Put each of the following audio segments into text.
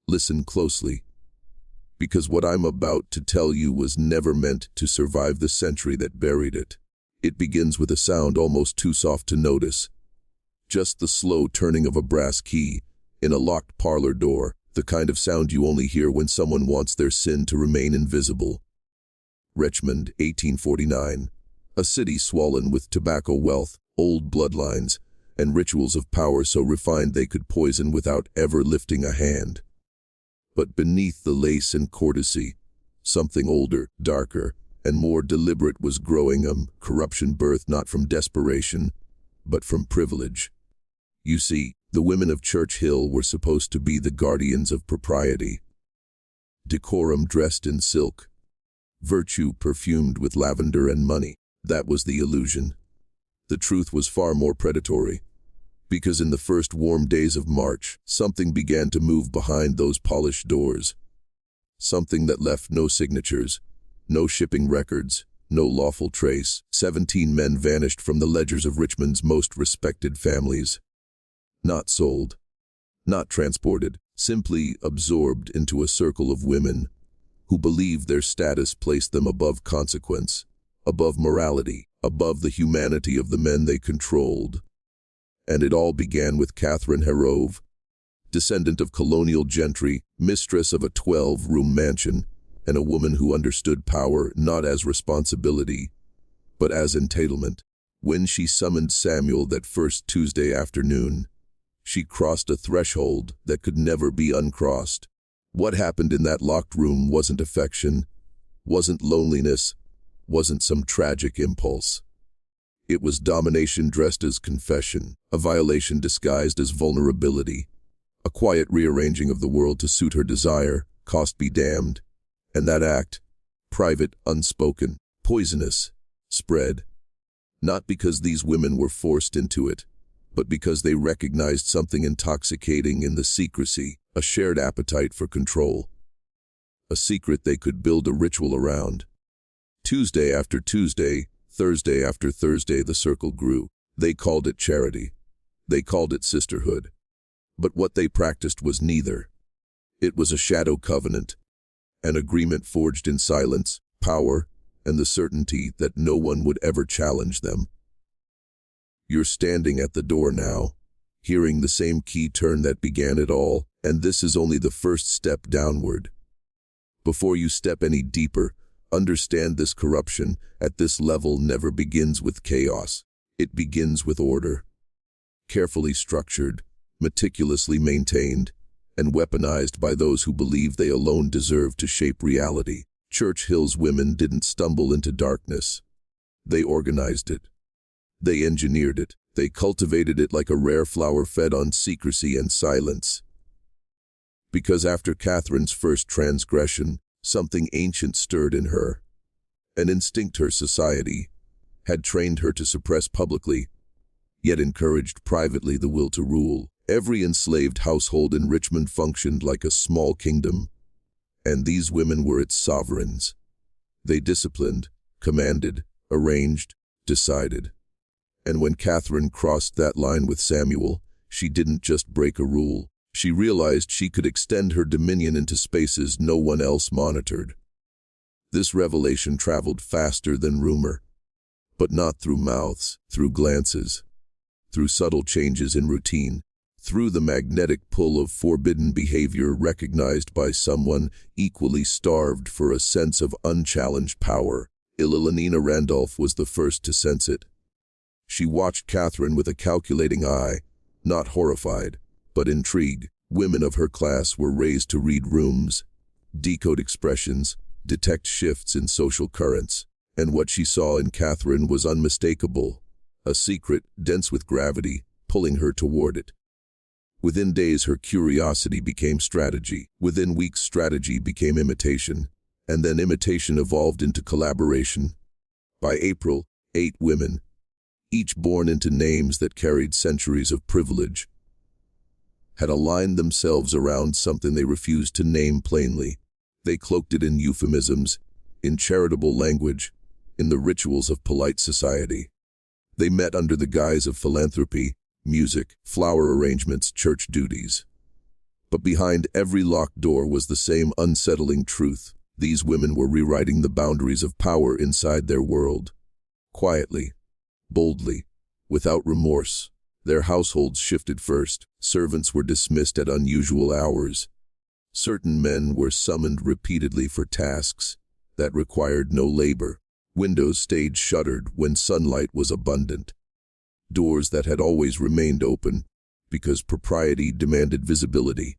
Listen closely, because what I'm about to tell you was never meant to survive the century that buried it. It begins with a sound almost too soft to notice. Just the slow turning of a brass key in a locked parlor door, the kind of sound you only hear when someone wants their sin to remain invisible. Richmond, 1849. A city swollen with tobacco wealth, old bloodlines, and rituals of power so refined they could poison without ever lifting a hand. But beneath the lace and courtesy, something older, darker, and more deliberate was growing. Corruption birthed not from desperation, but from privilege. You see, the women of Church Hill were supposed to be the guardians of propriety. Decorum dressed in silk, virtue perfumed with lavender and money. That was the illusion. The truth was far more predatory. Because in the first warm days of March, something began to move behind those polished doors. Something that left no signatures, no shipping records, no lawful trace. 17 men vanished from the ledgers of Richmond's most respected families. Not sold, not transported, simply absorbed into a circle of women who believed their status placed them above consequence, above morality, above the humanity of the men they controlled. And it all began with Catherine Herove, descendant of colonial gentry, mistress of a 12-room mansion, and a woman who understood power not as responsibility, but as entitlement. When she summoned Samuel that first Tuesday afternoon, she crossed a threshold that could never be uncrossed. What happened in that locked room wasn't affection, wasn't loneliness, wasn't some tragic impulse. It was domination dressed as confession, a violation disguised as vulnerability, a quiet rearranging of the world to suit her desire, cost be damned. And that act, private, unspoken, poisonous, spread, not because these women were forced into it, but because they recognized something intoxicating in the secrecy, a shared appetite for control, a secret they could build a ritual around. Tuesday after Tuesday, Thursday after Thursday, the circle grew. They called it charity. They called it sisterhood. But what they practiced was neither. It was a shadow covenant, an agreement forged in silence, power, and the certainty that no one would ever challenge them. You're standing at the door now, hearing the same key turn that began it all, and this is only the first step downward. Before you step any deeper, understand this: corruption at this level never begins with chaos. It begins with order. Carefully structured, meticulously maintained, and weaponized by those who believe they alone deserve to shape reality. Church Hill's women didn't stumble into darkness. They organized it. They engineered it. They cultivated it like a rare flower fed on secrecy and silence. Because after Catherine's first transgression, something ancient stirred in her. An instinct her society had trained her to suppress publicly, yet encouraged privately the will to rule. Every enslaved household in Richmond functioned like a small kingdom, and these women were its sovereigns. They disciplined, commanded, arranged, decided. And when Catherine crossed that line with Samuel, she didn't just break a rule. She realized she could extend her dominion into spaces no one else monitored. This revelation traveled faster than rumor, but not through mouths, through glances, through subtle changes in routine, through the magnetic pull of forbidden behavior recognized by someone equally starved for a sense of unchallenged power. Ilanina Randolph was the first to sense it. She watched Catherine with a calculating eye, not horrified, but intrigued. Women of her class were raised to read rooms, decode expressions, detect shifts in social currents, and what she saw in Catherine was unmistakable, a secret dense with gravity, pulling her toward it. Within days, her curiosity became strategy. Within weeks, strategy became imitation, and then imitation evolved into collaboration. By April, 8 women, each born into names that carried centuries of privilege, had aligned themselves around something they refused to name plainly. They cloaked it in euphemisms, in charitable language, in the rituals of polite society. They met under the guise of philanthropy, music, flower arrangements, church duties. But behind every locked door was the same unsettling truth. These women were rewriting the boundaries of power inside their world. Quietly, boldly, without remorse. Their households shifted first. Servants were dismissed at unusual hours. Certain men were summoned repeatedly for tasks that required no labor. Windows stayed shuttered when sunlight was abundant. Doors that had always remained open, because propriety demanded visibility,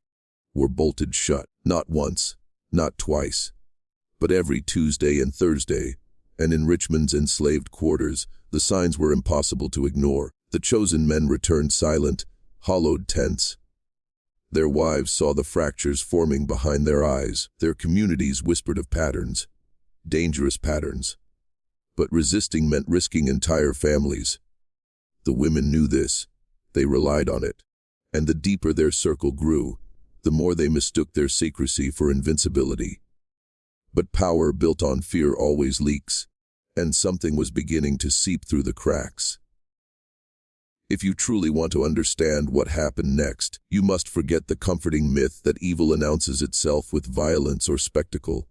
were bolted shut, not once, not twice, but every Tuesday and Thursday, and in Richmond's enslaved quarters, the signs were impossible to ignore. The chosen men returned silent, hollowed tense. Their wives saw the fractures forming behind their eyes. Their communities whispered of patterns, dangerous patterns. But resisting meant risking entire families. The women knew this. They relied on it. And the deeper their circle grew, the more they mistook their secrecy for invincibility. But power built on fear always leaks, and something was beginning to seep through the cracks. If you truly want to understand what happened next, you must forget the comforting myth that evil announces itself with violence or spectacle.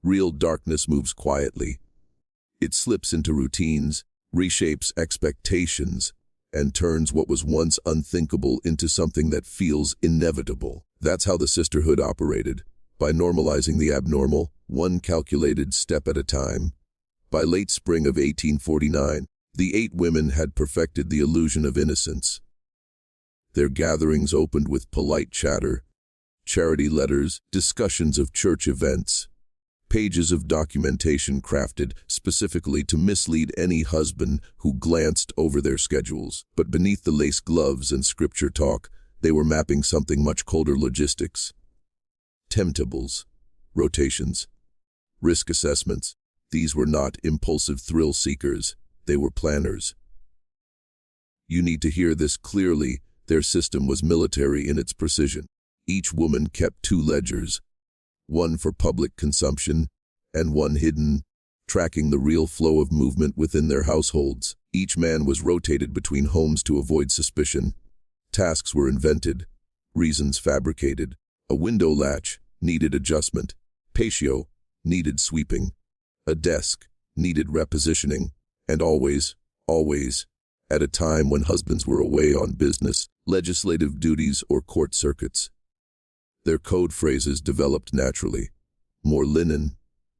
Real darkness moves quietly. It slips into routines, reshapes expectations, and turns what was once unthinkable into something that feels inevitable. That's how the sisterhood operated, by normalizing the abnormal, one calculated step at a time. By late spring of 1849, the 8 women had perfected the illusion of innocence. Their gatherings opened with polite chatter, charity letters, discussions of church events, pages of documentation crafted specifically to mislead any husband who glanced over their schedules. But beneath the lace gloves and scripture talk, they were mapping something much colder: logistics. Timetables, rotations, risk assessments. These were not impulsive thrill seekers. They were planners. You need to hear this clearly. Their system was military in its precision. Each woman kept 2 ledgers, one for public consumption and one hidden, tracking the real flow of movement within their households. Each man was rotated between homes to avoid suspicion. Tasks were invented, reasons fabricated. A window latch needed adjustment. Patio needed sweeping. A desk needed repositioning. And always, at a time when husbands were away on business, legislative duties, or court circuits. Their code phrases developed naturally. More linen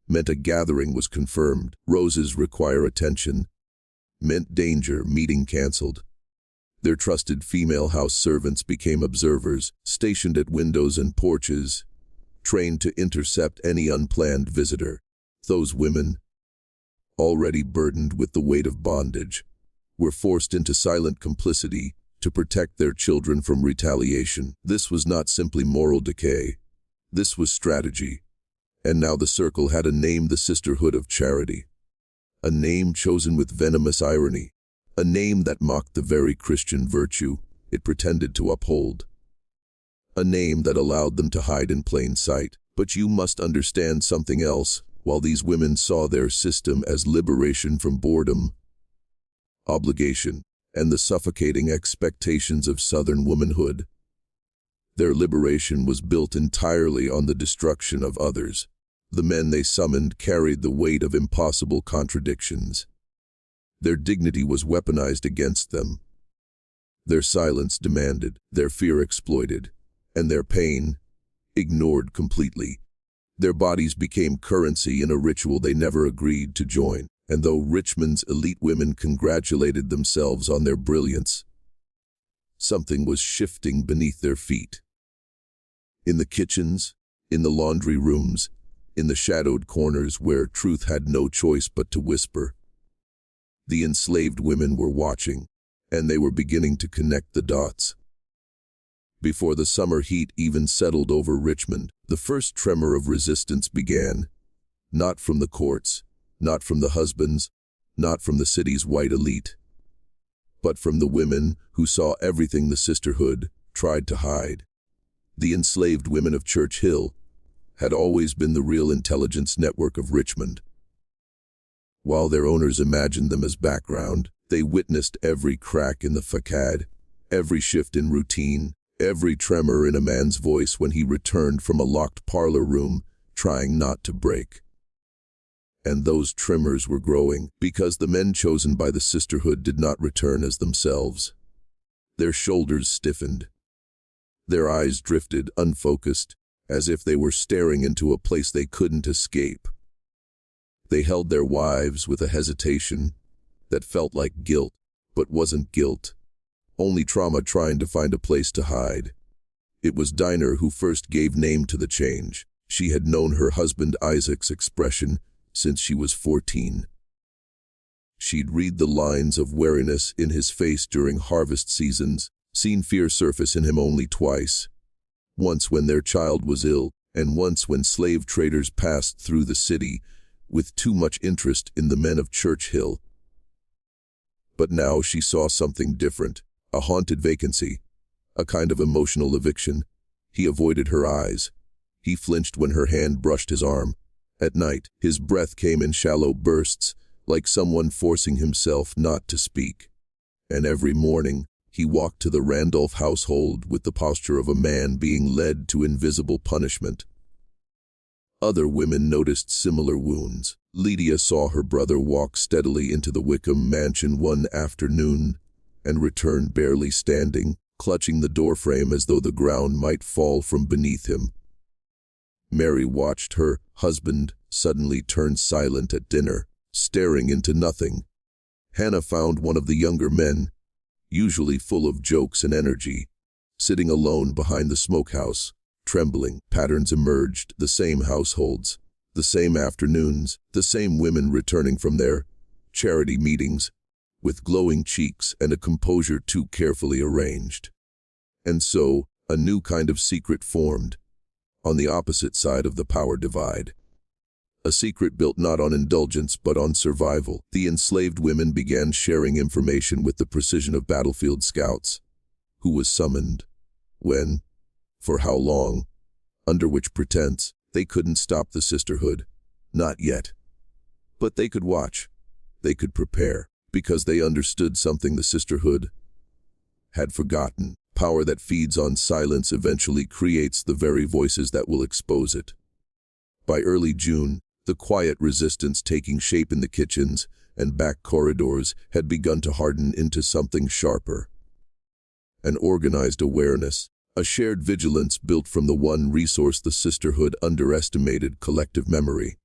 meant a gathering was confirmed. Roses require attention meant danger, meeting canceled. Their trusted female house servants became observers, stationed at windows and porches, trained to intercept any unplanned visitor. Those women, already burdened with the weight of bondage, were forced into silent complicity to protect their children from retaliation. This was not simply moral decay. This was strategy. And now the circle had a name: the Sisterhood of Charity. A name chosen with venomous irony. A name that mocked the very Christian virtue it pretended to uphold. A name that allowed them to hide in plain sight. But you must understand something else. While these women saw their system as liberation from boredom, obligation, and the suffocating expectations of Southern womanhood, their liberation was built entirely on the destruction of others. The men they summoned carried the weight of impossible contradictions. Their dignity was weaponized against them. Their silence demanded, their fear exploited, and their pain ignored completely. Their bodies became currency in a ritual they never agreed to join. And though Richmond's elite women congratulated themselves on their brilliance, something was shifting beneath their feet. In the kitchens, in the laundry rooms, in the shadowed corners where truth had no choice but to whisper, the enslaved women were watching, and they were beginning to connect the dots. Before the summer heat even settled over Richmond, the first tremor of resistance began. Not from the courts, not from the husbands, not from the city's white elite, but from the women who saw everything the sisterhood tried to hide. The enslaved women of Church Hill had always been the real intelligence network of Richmond. While their owners imagined them as background, they witnessed every crack in the facade, every shift in routine, every tremor in a man's voice when he returned from a locked parlor room, trying not to break. And those tremors were growing because the men chosen by the sisterhood did not return as themselves. Their shoulders stiffened. Their eyes drifted, unfocused, as if they were staring into a place they couldn't escape. They held their wives with a hesitation that felt like guilt, but wasn't guilt. Only trauma trying to find a place to hide. It was Dinah who first gave name to the change. She had known her husband Isaac's expression since she was 14. She'd read the lines of wariness in his face during harvest seasons, seen fear surface in him only twice. Once when their child was ill, and once when slave traders passed through the city with too much interest in the men of Church Hill. But now she saw something different, a haunted vacancy, a kind of emotional eviction. He avoided her eyes. He flinched when her hand brushed his arm. At night, his breath came in shallow bursts, like someone forcing himself not to speak. And every morning, he walked to the Randolph household with the posture of a man being led to invisible punishment. Other women noticed similar wounds. Lydia saw her brother walk steadily into the Wickham mansion one afternoon and return barely standing, clutching the doorframe as though the ground might fall from beneath him. Mary watched her husband suddenly turn silent at dinner, staring into nothing. Hannah found one of the younger men, usually full of jokes and energy, sitting alone behind the smokehouse, trembling. Patterns emerged, the same households, the same afternoons, the same women returning from their charity meetings, with glowing cheeks and a composure too carefully arranged. And so, a new kind of secret formed, on the opposite side of the power divide. A secret built not on indulgence but on survival. The enslaved women began sharing information with the precision of battlefield scouts. Who was summoned? When? For how long? Under which pretense? They couldn't stop the sisterhood. Not yet. But they could watch. They could prepare, because they understood something the sisterhood had forgotten. Power that feeds on silence eventually creates the very voices that will expose it. By early June, the quiet resistance taking shape in the kitchens and back corridors had begun to harden into something sharper. An organized awareness, a shared vigilance built from the one resource the sisterhood underestimated: collective memory.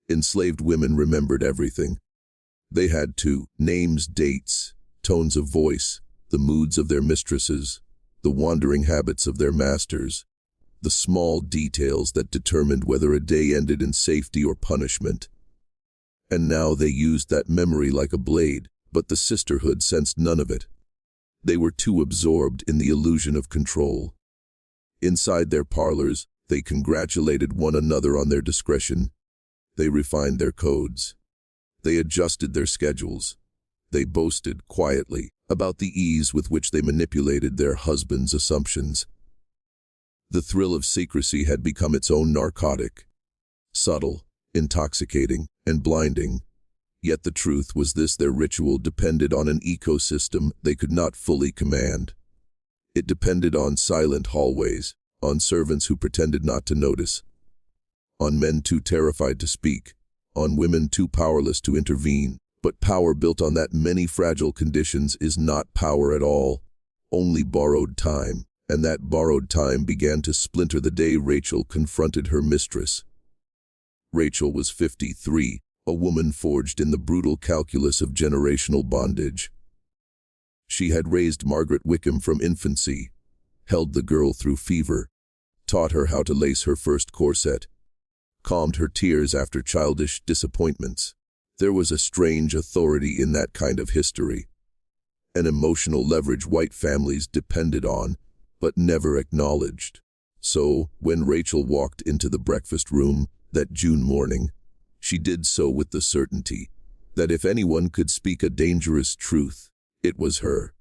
Enslaved women remembered everything. They had to: names, dates, tones of voice, the moods of their mistresses, the wandering habits of their masters, the small details that determined whether a day ended in safety or punishment. And now they used that memory like a blade, but the sisterhood sensed none of it. They were too absorbed in the illusion of control. Inside their parlors, they congratulated one another on their discretion. They refined their codes. They adjusted their schedules. They boasted, quietly, about the ease with which they manipulated their husbands' assumptions. The thrill of secrecy had become its own narcotic. Subtle, intoxicating, and blinding. Yet the truth was this: their ritual depended on an ecosystem they could not fully command. It depended on silent hallways, on servants who pretended not to notice, on men too terrified to speak, on women too powerless to intervene. But power built on that many fragile conditions is not power at all, only borrowed time, and that borrowed time began to splinter the day Rachel confronted her mistress. Rachel was 53, a woman forged in the brutal calculus of generational bondage. She had raised Margaret Wickham from infancy, held the girl through fever, taught her how to lace her first corset, calmed her tears after childish disappointments. There was a strange authority in that kind of history, an emotional leverage white families depended on, but never acknowledged. So, when Rachel walked into the breakfast room that June morning, she did so with the certainty that if anyone could speak a dangerous truth, it was her.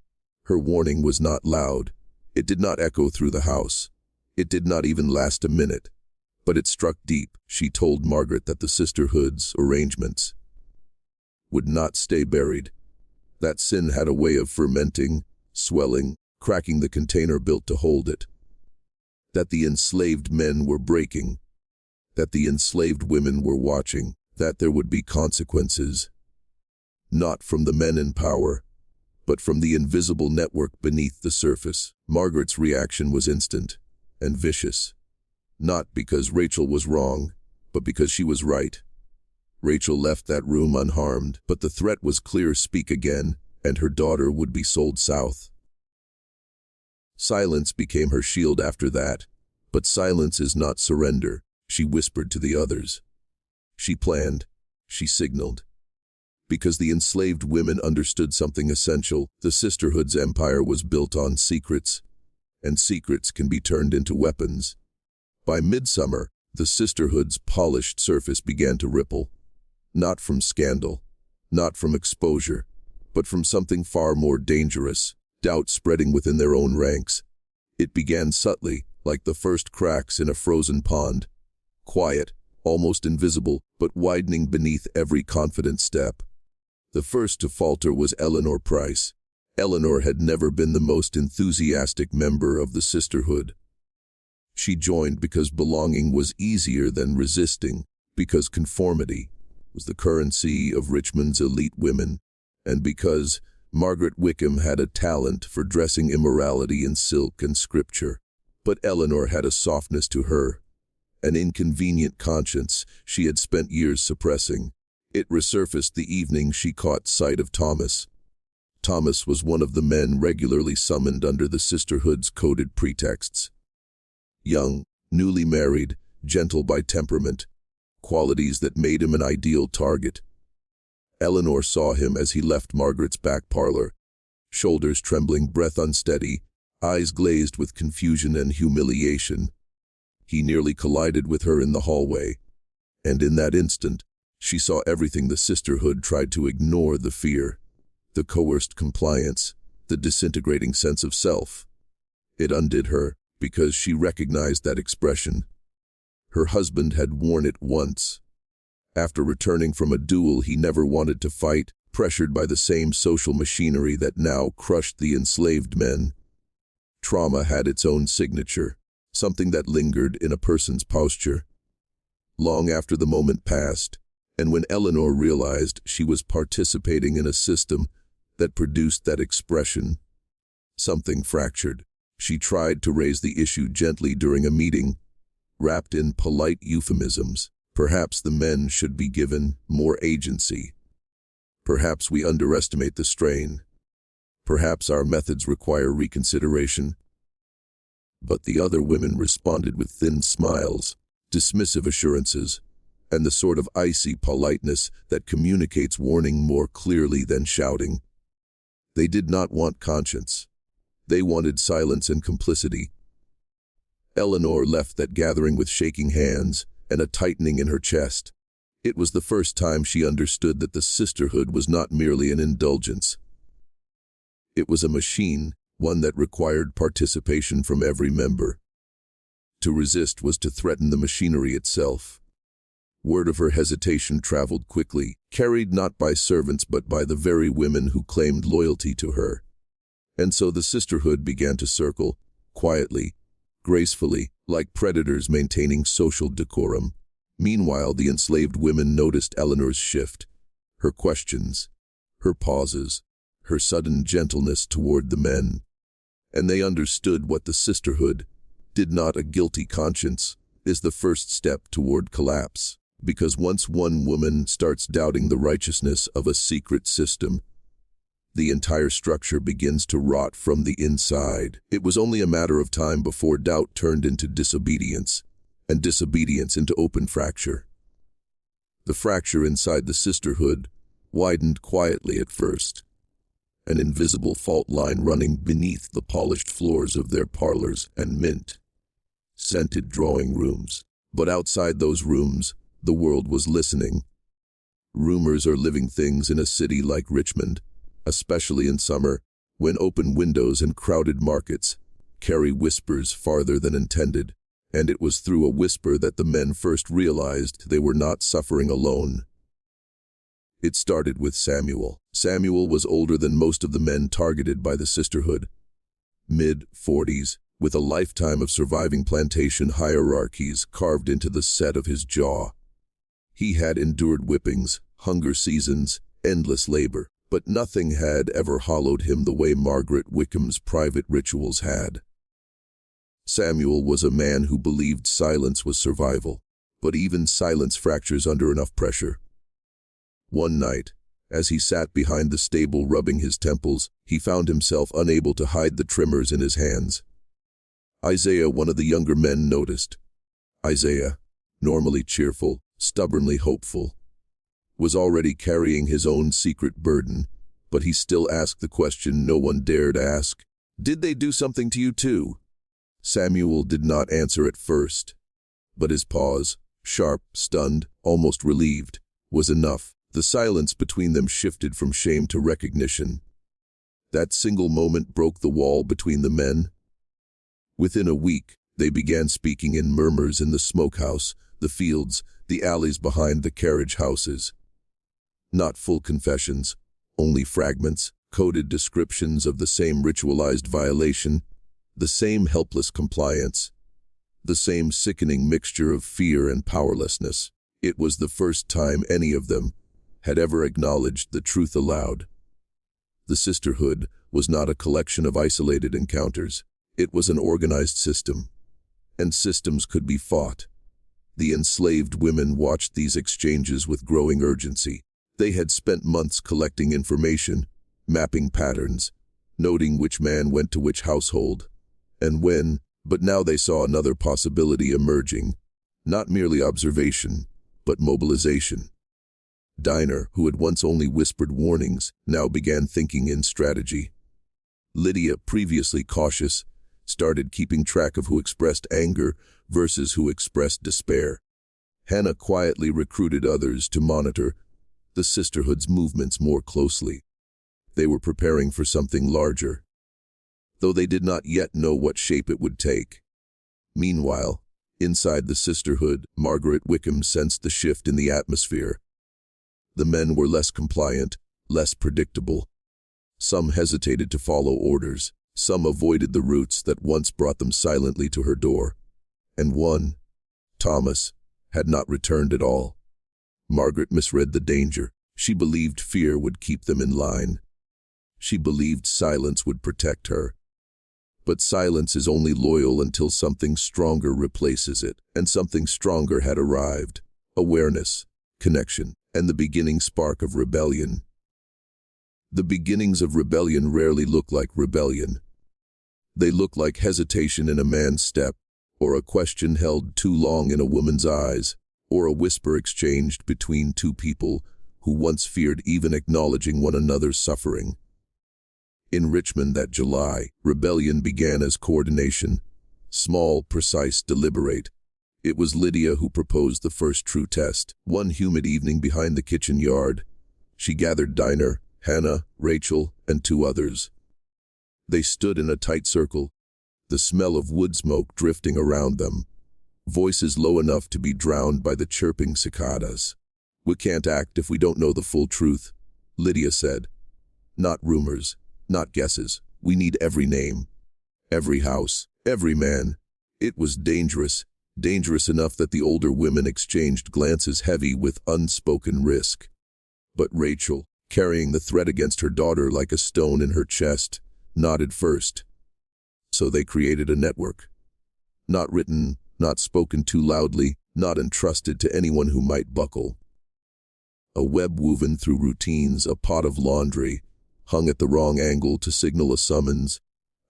Her warning was not loud. It did not echo through the house. It did not even last a minute. But it struck deep. She told Margaret that the sisterhood's arrangements would not stay buried. That sin had a way of fermenting, swelling, cracking the container built to hold it. That the enslaved men were breaking. That the enslaved women were watching. That there would be consequences. Not from the men in power, but from the invisible network beneath the surface. Margaret's reaction was instant and vicious. Not because Rachel was wrong, but because she was right. Rachel left that room unharmed, but the threat was clear: speak again, and her daughter would be sold south. Silence became her shield after that, but silence is not surrender, she whispered to the others. She planned, she signaled. Because the enslaved women understood something essential: the sisterhood's empire was built on secrets, and secrets can be turned into weapons. By midsummer, the sisterhood's polished surface began to ripple. Not from scandal, not from exposure, but from something far more dangerous: doubt spreading within their own ranks. It began subtly, like the first cracks in a frozen pond. Quiet, almost invisible, but widening beneath every confident step. The first to falter was Eleanor Price. Eleanor had never been the most enthusiastic member of the sisterhood. She joined because belonging was easier than resisting, because conformity was the currency of Richmond's elite women, and because Margaret Wickham had a talent for dressing immorality in silk and scripture. But Eleanor had a softness to her, an inconvenient conscience she had spent years suppressing. It resurfaced the evening she caught sight of Thomas. Thomas was one of the men regularly summoned under the sisterhood's coded pretexts. Young, newly married, gentle by temperament, qualities that made him an ideal target. Eleanor saw him as he left Margaret's back parlor, shoulders trembling, breath unsteady, eyes glazed with confusion and humiliation. He nearly collided with her in the hallway, and in that instant, she saw everything the sisterhood tried to ignore: the fear, the coerced compliance, the disintegrating sense of self. It undid her, because she recognized that expression. Her husband had worn it once. After returning from a duel he never wanted to fight, pressured by the same social machinery that now crushed the enslaved men. Trauma had its own signature, something that lingered in a person's posture. Long after the moment passed, and when Eleanor realized she was participating in a system that produced that expression, something fractured. She tried to raise the issue gently during a meeting, wrapped in polite euphemisms. Perhaps the men should be given more agency. Perhaps we underestimate the strain. Perhaps our methods require reconsideration. But the other women responded with thin smiles, dismissive assurances, and the sort of icy politeness that communicates warning more clearly than shouting. They did not want conscience. They wanted silence and complicity. Eleanor left that gathering with shaking hands and a tightening in her chest. It was the first time she understood that the sisterhood was not merely an indulgence. It was a machine, one that required participation from every member. To resist was to threaten the machinery itself. Word of her hesitation traveled quickly, carried not by servants but by the very women who claimed loyalty to her. And so the sisterhood began to circle, quietly, gracefully, like predators maintaining social decorum. Meanwhile, the enslaved women noticed Eleanor's shift, her questions, her pauses, her sudden gentleness toward the men. And they understood what the sisterhood, did not a guilty conscience, is the first step toward collapse. Because once one woman starts doubting the righteousness of a secret system, the entire structure begins to rot from the inside. It was only a matter of time before doubt turned into disobedience, and disobedience into open fracture. The fracture inside the sisterhood widened quietly at first, an invisible fault line running beneath the polished floors of their parlors and mint-scented drawing rooms. But outside those rooms, the world was listening. Rumors are living things in a city like Richmond, especially in summer, when open windows and crowded markets carry whispers farther than intended. And it was through a whisper that the men first realized they were not suffering alone. It started with Samuel. Samuel was older than most of the men targeted by the sisterhood. mid-40s, with a lifetime of surviving plantation hierarchies carved into the set of his jaw. He had endured whippings, hunger seasons, endless labor, but nothing had ever hollowed him the way Margaret Wickham's private rituals had. Samuel was a man who believed silence was survival, but even silence fractures under enough pressure. One night, as he sat behind the stable rubbing his temples, he found himself unable to hide the tremors in his hands. Isaiah, one of the younger men, noticed. Isaiah, normally cheerful, stubbornly hopeful, was already carrying his own secret burden, but he still asked the question no one dared ask. "Did they do something to you too?" Samuel did not answer at first, but his pause, sharp, stunned, almost relieved, was enough. The silence between them shifted from shame to recognition. That single moment broke the wall between the men. Within a week, they began speaking in murmurs in the smokehouse, the fields, the alleys behind the carriage houses. Not full confessions, only fragments, coded descriptions of the same ritualized violation, the same helpless compliance, the same sickening mixture of fear and powerlessness. It was the first time any of them had ever acknowledged the truth aloud. The sisterhood was not a collection of isolated encounters. It was an organized system, and systems could be fought. The enslaved women watched these exchanges with growing urgency. They had spent months collecting information, mapping patterns, noting which man went to which household, and when, but now they saw another possibility emerging, not merely observation, but mobilization. Dinah, who had once only whispered warnings, now began thinking in strategy. Lydia, previously cautious, started keeping track of who expressed anger versus who expressed despair. Hannah quietly recruited others to monitor the sisterhood's movements more closely. They were preparing for something larger, though they did not yet know what shape it would take. Meanwhile, inside the sisterhood, Margaret Wickham sensed the shift in the atmosphere. The men were less compliant, less predictable. Some hesitated to follow orders. Some avoided the routes that once brought them silently to her door. And one, Thomas, had not returned at all. Margaret misread the danger. She believed fear would keep them in line. She believed silence would protect her. But silence is only loyal until something stronger replaces it, and something stronger had arrived. Awareness, connection, and the beginning spark of rebellion. The beginnings of rebellion rarely look like rebellion. They look like hesitation in a man's step, or a question held too long in a woman's eyes, or a whisper exchanged between two people who once feared even acknowledging one another's suffering. In Richmond that July, rebellion began as coordination, small, precise, deliberate. It was Lydia who proposed the first true test. One humid evening behind the kitchen yard, she gathered Dinah, Hannah, Rachel, and two others. They stood in a tight circle, the smell of wood smoke drifting around them, voices low enough to be drowned by the chirping cicadas. "We can't act if we don't know the full truth," Lydia said. "Not rumors, not guesses. We need every name, every house, every man." It was dangerous, dangerous enough that the older women exchanged glances heavy with unspoken risk. But Rachel, carrying the threat against her daughter like a stone in her chest, nodded first. So they created a network. Not written, not spoken too loudly, not entrusted to anyone who might buckle. A web woven through routines, a pot of laundry, hung at the wrong angle to signal a summons,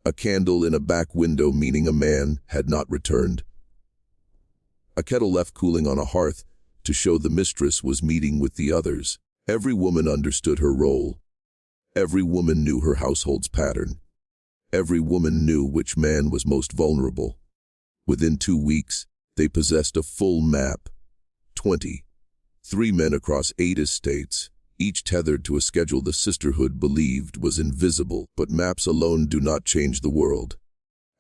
a candle in a back window meaning a man had not returned, a kettle left cooling on a hearth to show the mistress was meeting with the others. Every woman understood her role. Every woman knew her household's pattern. Every woman knew which man was most vulnerable. Within 2 weeks, they possessed a full map. 3 men across 8 estates, each tethered to a schedule the sisterhood believed was invisible. But maps alone do not change the world.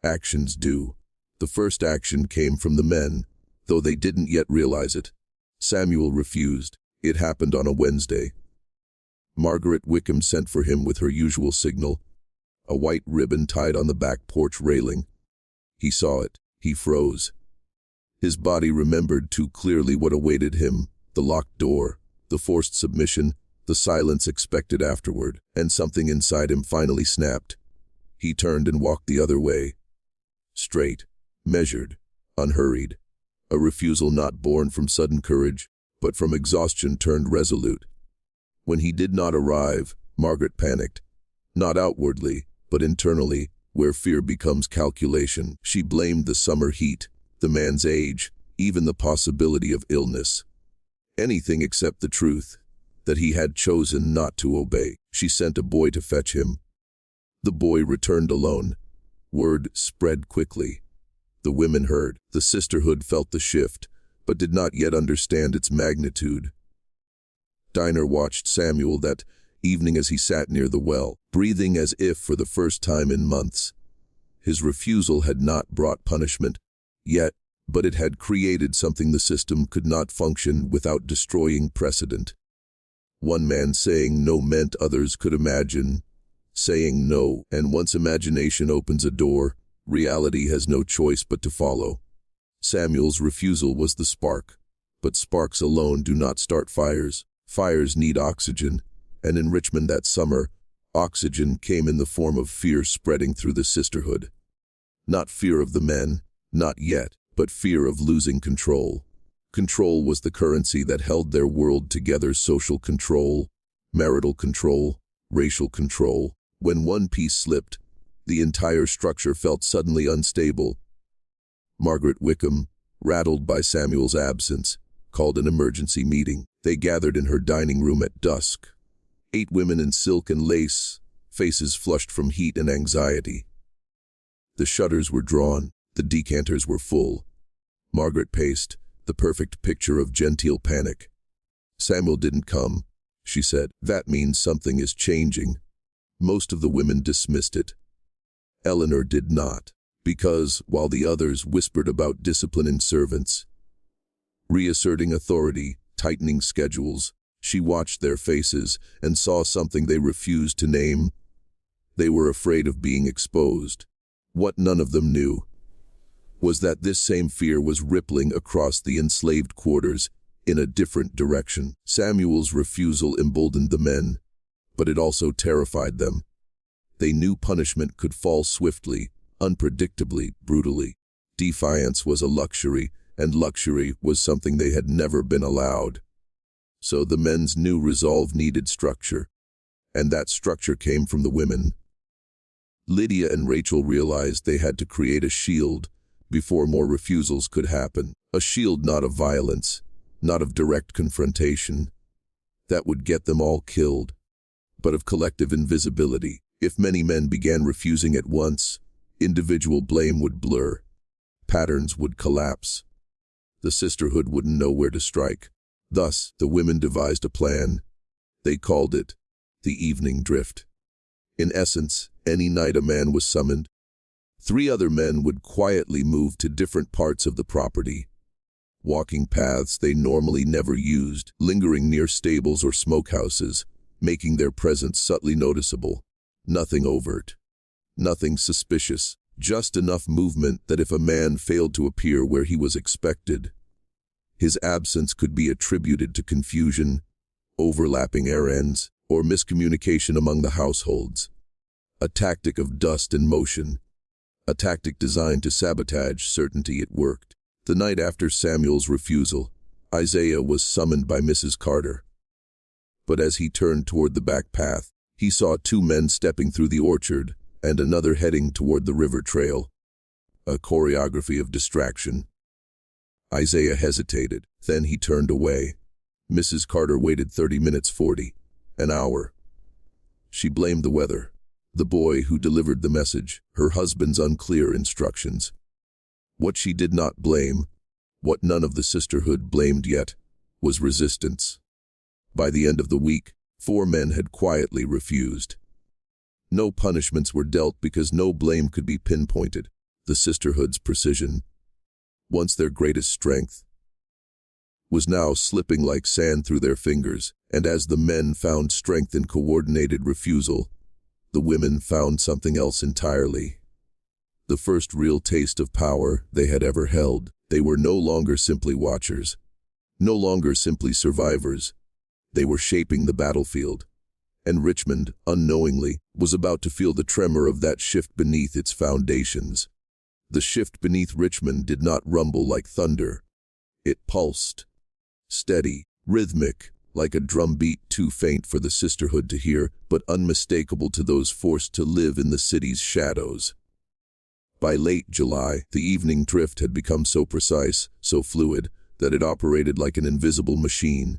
Actions do. The first action came from the men, though they didn't yet realize it. Samuel refused. It happened on a Wednesday. Margaret Wickham sent for him with her usual signal. a white ribbon tied on the back porch railing. He saw it. He froze. His body remembered too clearly what awaited him, the locked door, the forced submission, the silence expected afterward, and something inside him finally snapped. He turned and walked the other way. Straight, measured, unhurried. A refusal not born from sudden courage, but from exhaustion turned resolute. When he did not arrive, Margaret panicked. Not outwardly, but internally, where fear becomes calculation. She blamed the summer heat, the man's age, even the possibility of illness. Anything except the truth, that he had chosen not to obey. She sent a boy to fetch him. The boy returned alone. Word spread quickly. The women heard. The sisterhood felt the shift, but did not yet understand its magnitude. Dinah watched Samuel that evening as he sat near the well, breathing as if for the first time in months. His refusal had not brought punishment, yet, but it had created something the system could not function without destroying precedent. One man saying no meant others could imagine saying no, and once imagination opens a door, reality has no choice but to follow. Samuel's refusal was the spark, but sparks alone do not start fires. Fires need oxygen, and in Richmond that summer, oxygen came in the form of fear spreading through the sisterhood. Not fear of the men, not yet, but fear of losing control. Control was the currency that held their world together: social control, marital control, racial control. When one piece slipped, the entire structure felt suddenly unstable. Margaret Wickham, rattled by Samuel's absence, called an emergency meeting. They gathered in her dining room at dusk. 8 women in silk and lace, faces flushed from heat and anxiety. The shutters were drawn, the decanters were full. Margaret paced, the perfect picture of genteel panic. "Samuel didn't come," she said. "That means something is changing." Most of the women dismissed it. Eleanor did not, because, while the others whispered about disciplining servants, reasserting authority, tightening schedules, she watched their faces and saw something they refused to name. They were afraid of being exposed. What none of them knew was that this same fear was rippling across the enslaved quarters in a different direction. Samuel's refusal emboldened the men, but it also terrified them. They knew punishment could fall swiftly, unpredictably, brutally. Defiance was a luxury, and luxury was something they had never been allowed. So the men's new resolve needed structure, and that structure came from the women. Lydia and Rachel realized they had to create a shield before more refusals could happen. A shield not of violence, not of direct confrontation, that would get them all killed, but of collective invisibility. If many men began refusing at once, individual blame would blur, patterns would collapse. The sisterhood wouldn't know where to strike. Thus, the women devised a plan. They called it the evening drift. In essence, any night a man was summoned, 3 other men would quietly move to different parts of the property, walking paths they normally never used, lingering near stables or smokehouses, making their presence subtly noticeable. Nothing overt, nothing suspicious, just enough movement that if a man failed to appear where he was expected, his absence could be attributed to confusion, overlapping errands, or miscommunication among the households. A tactic of dust and motion, a tactic designed to sabotage certainty. It worked. The night after Samuel's refusal, Isaiah was summoned by Mrs. Carter. But as he turned toward the back path, he saw 2 men stepping through the orchard and another heading toward the river trail. A choreography of distraction. Isaiah hesitated, then he turned away. Mrs. Carter waited 30 minutes, 40, an hour. She blamed the weather, the boy who delivered the message, her husband's unclear instructions. What she did not blame, what none of the sisterhood blamed yet, was resistance. By the end of the week, 4 men had quietly refused. No punishments were dealt because no blame could be pinpointed. The sisterhood's precision, once their greatest strength, was now slipping like sand through their fingers, and as the men found strength in coordinated refusal, The women found something else entirely. The first real taste of power they had ever held. They were no longer simply watchers, no longer simply survivors. They were shaping the battlefield. And Richmond, unknowingly, was about to feel the tremor of that shift beneath its foundations. The shift beneath Richmond did not rumble like thunder. It pulsed, steady, rhythmic, like a drumbeat too faint for the sisterhood to hear, but unmistakable to those forced to live in the city's shadows. By late July, the evening drift had become so precise, so fluid, that it operated like an invisible machine.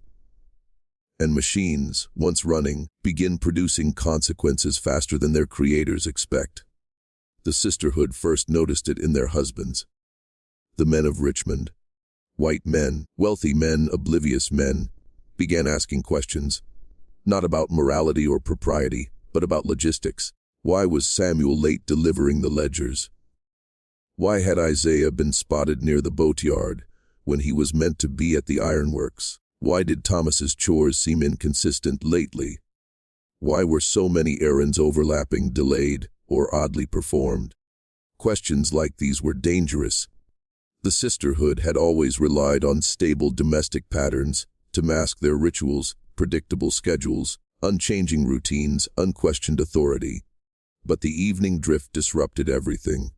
And machines, once running, begin producing consequences faster than their creators expect. The sisterhood first noticed it in their husbands. The men of Richmond, white men, wealthy men, oblivious men, began asking questions, not about morality or propriety, but about logistics. Why was Samuel late delivering the ledgers? Why had Isaiah been spotted near the boatyard when he was meant to be at the ironworks? Why did Thomas's chores seem inconsistent lately? Why were so many errands overlapping, delayed, or oddly performed? Questions like these were dangerous. The sisterhood had always relied on stable domestic patterns to mask their rituals, predictable schedules, unchanging routines, unquestioned authority. But the evening drift disrupted everything.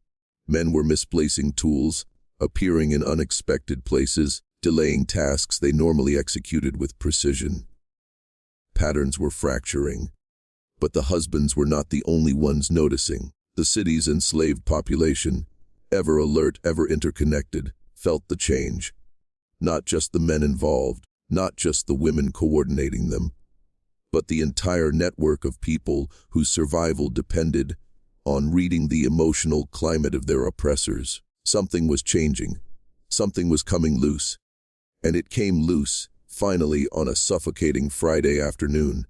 Men were misplacing tools, appearing in unexpected places, delaying tasks they normally executed with precision. Patterns were fracturing. But the husbands were not the only ones noticing. The city's enslaved population, ever alert, ever interconnected, felt the change. Not just the men involved, not just the women coordinating them, but the entire network of people whose survival depended on reading the emotional climate of their oppressors. Something was changing. Something was coming loose. And it came loose, finally, on a suffocating Friday afternoon.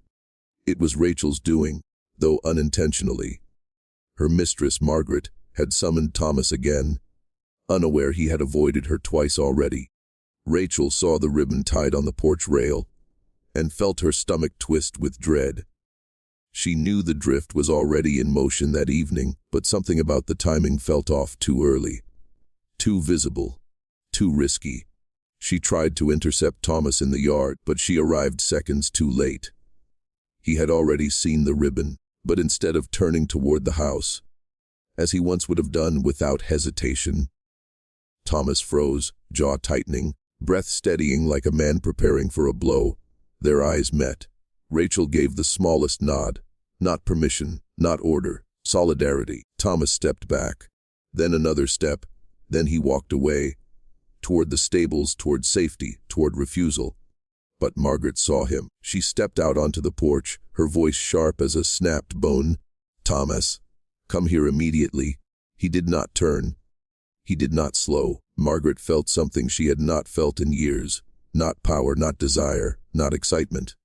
It was Rachel's doing, though unintentionally. Her mistress, Margaret, had summoned Thomas again, unaware he had avoided her twice already. Rachel saw the ribbon tied on the porch rail and felt her stomach twist with dread. She knew the drift was already in motion that evening, but something about the timing felt off too early, too visible, too risky. She tried to intercept Thomas in the yard, but she arrived seconds too late. He had already seen the ribbon, but instead of turning toward the house, as he once would have done without hesitation, Thomas froze, jaw tightening, breath steadying like a man preparing for a blow. Their eyes met. Rachel gave the smallest nod. Not permission, not order, solidarity. Thomas stepped back. Then another step. Then he walked away. Toward the stables, toward safety, toward refusal. But Margaret saw him. She stepped out onto the porch, her voice sharp as a snapped bone. "Thomas, come here immediately." He did not turn. He did not slow. Margaret felt something she had not felt in years. Not power, not desire, not excitement.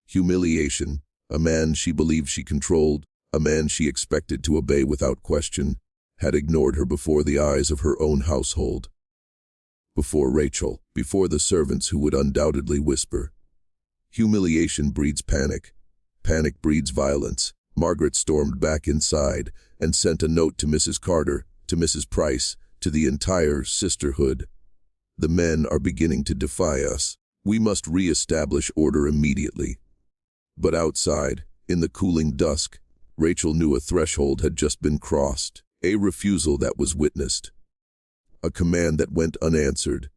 Humiliation. A man she believed she controlled, a man she expected to obey without question, had ignored her before the eyes of her own household. Before Rachel, before the servants who would undoubtedly whisper. Humiliation breeds panic. Panic breeds violence. Margaret stormed back inside and sent a note to Mrs. Carter, to Mrs. Price, to the entire sisterhood. "The men are beginning to defy us. We must re-establish order immediately." But outside, in the cooling dusk, Rachel knew a threshold had just been crossed, a refusal that was witnessed, a command that went unanswered,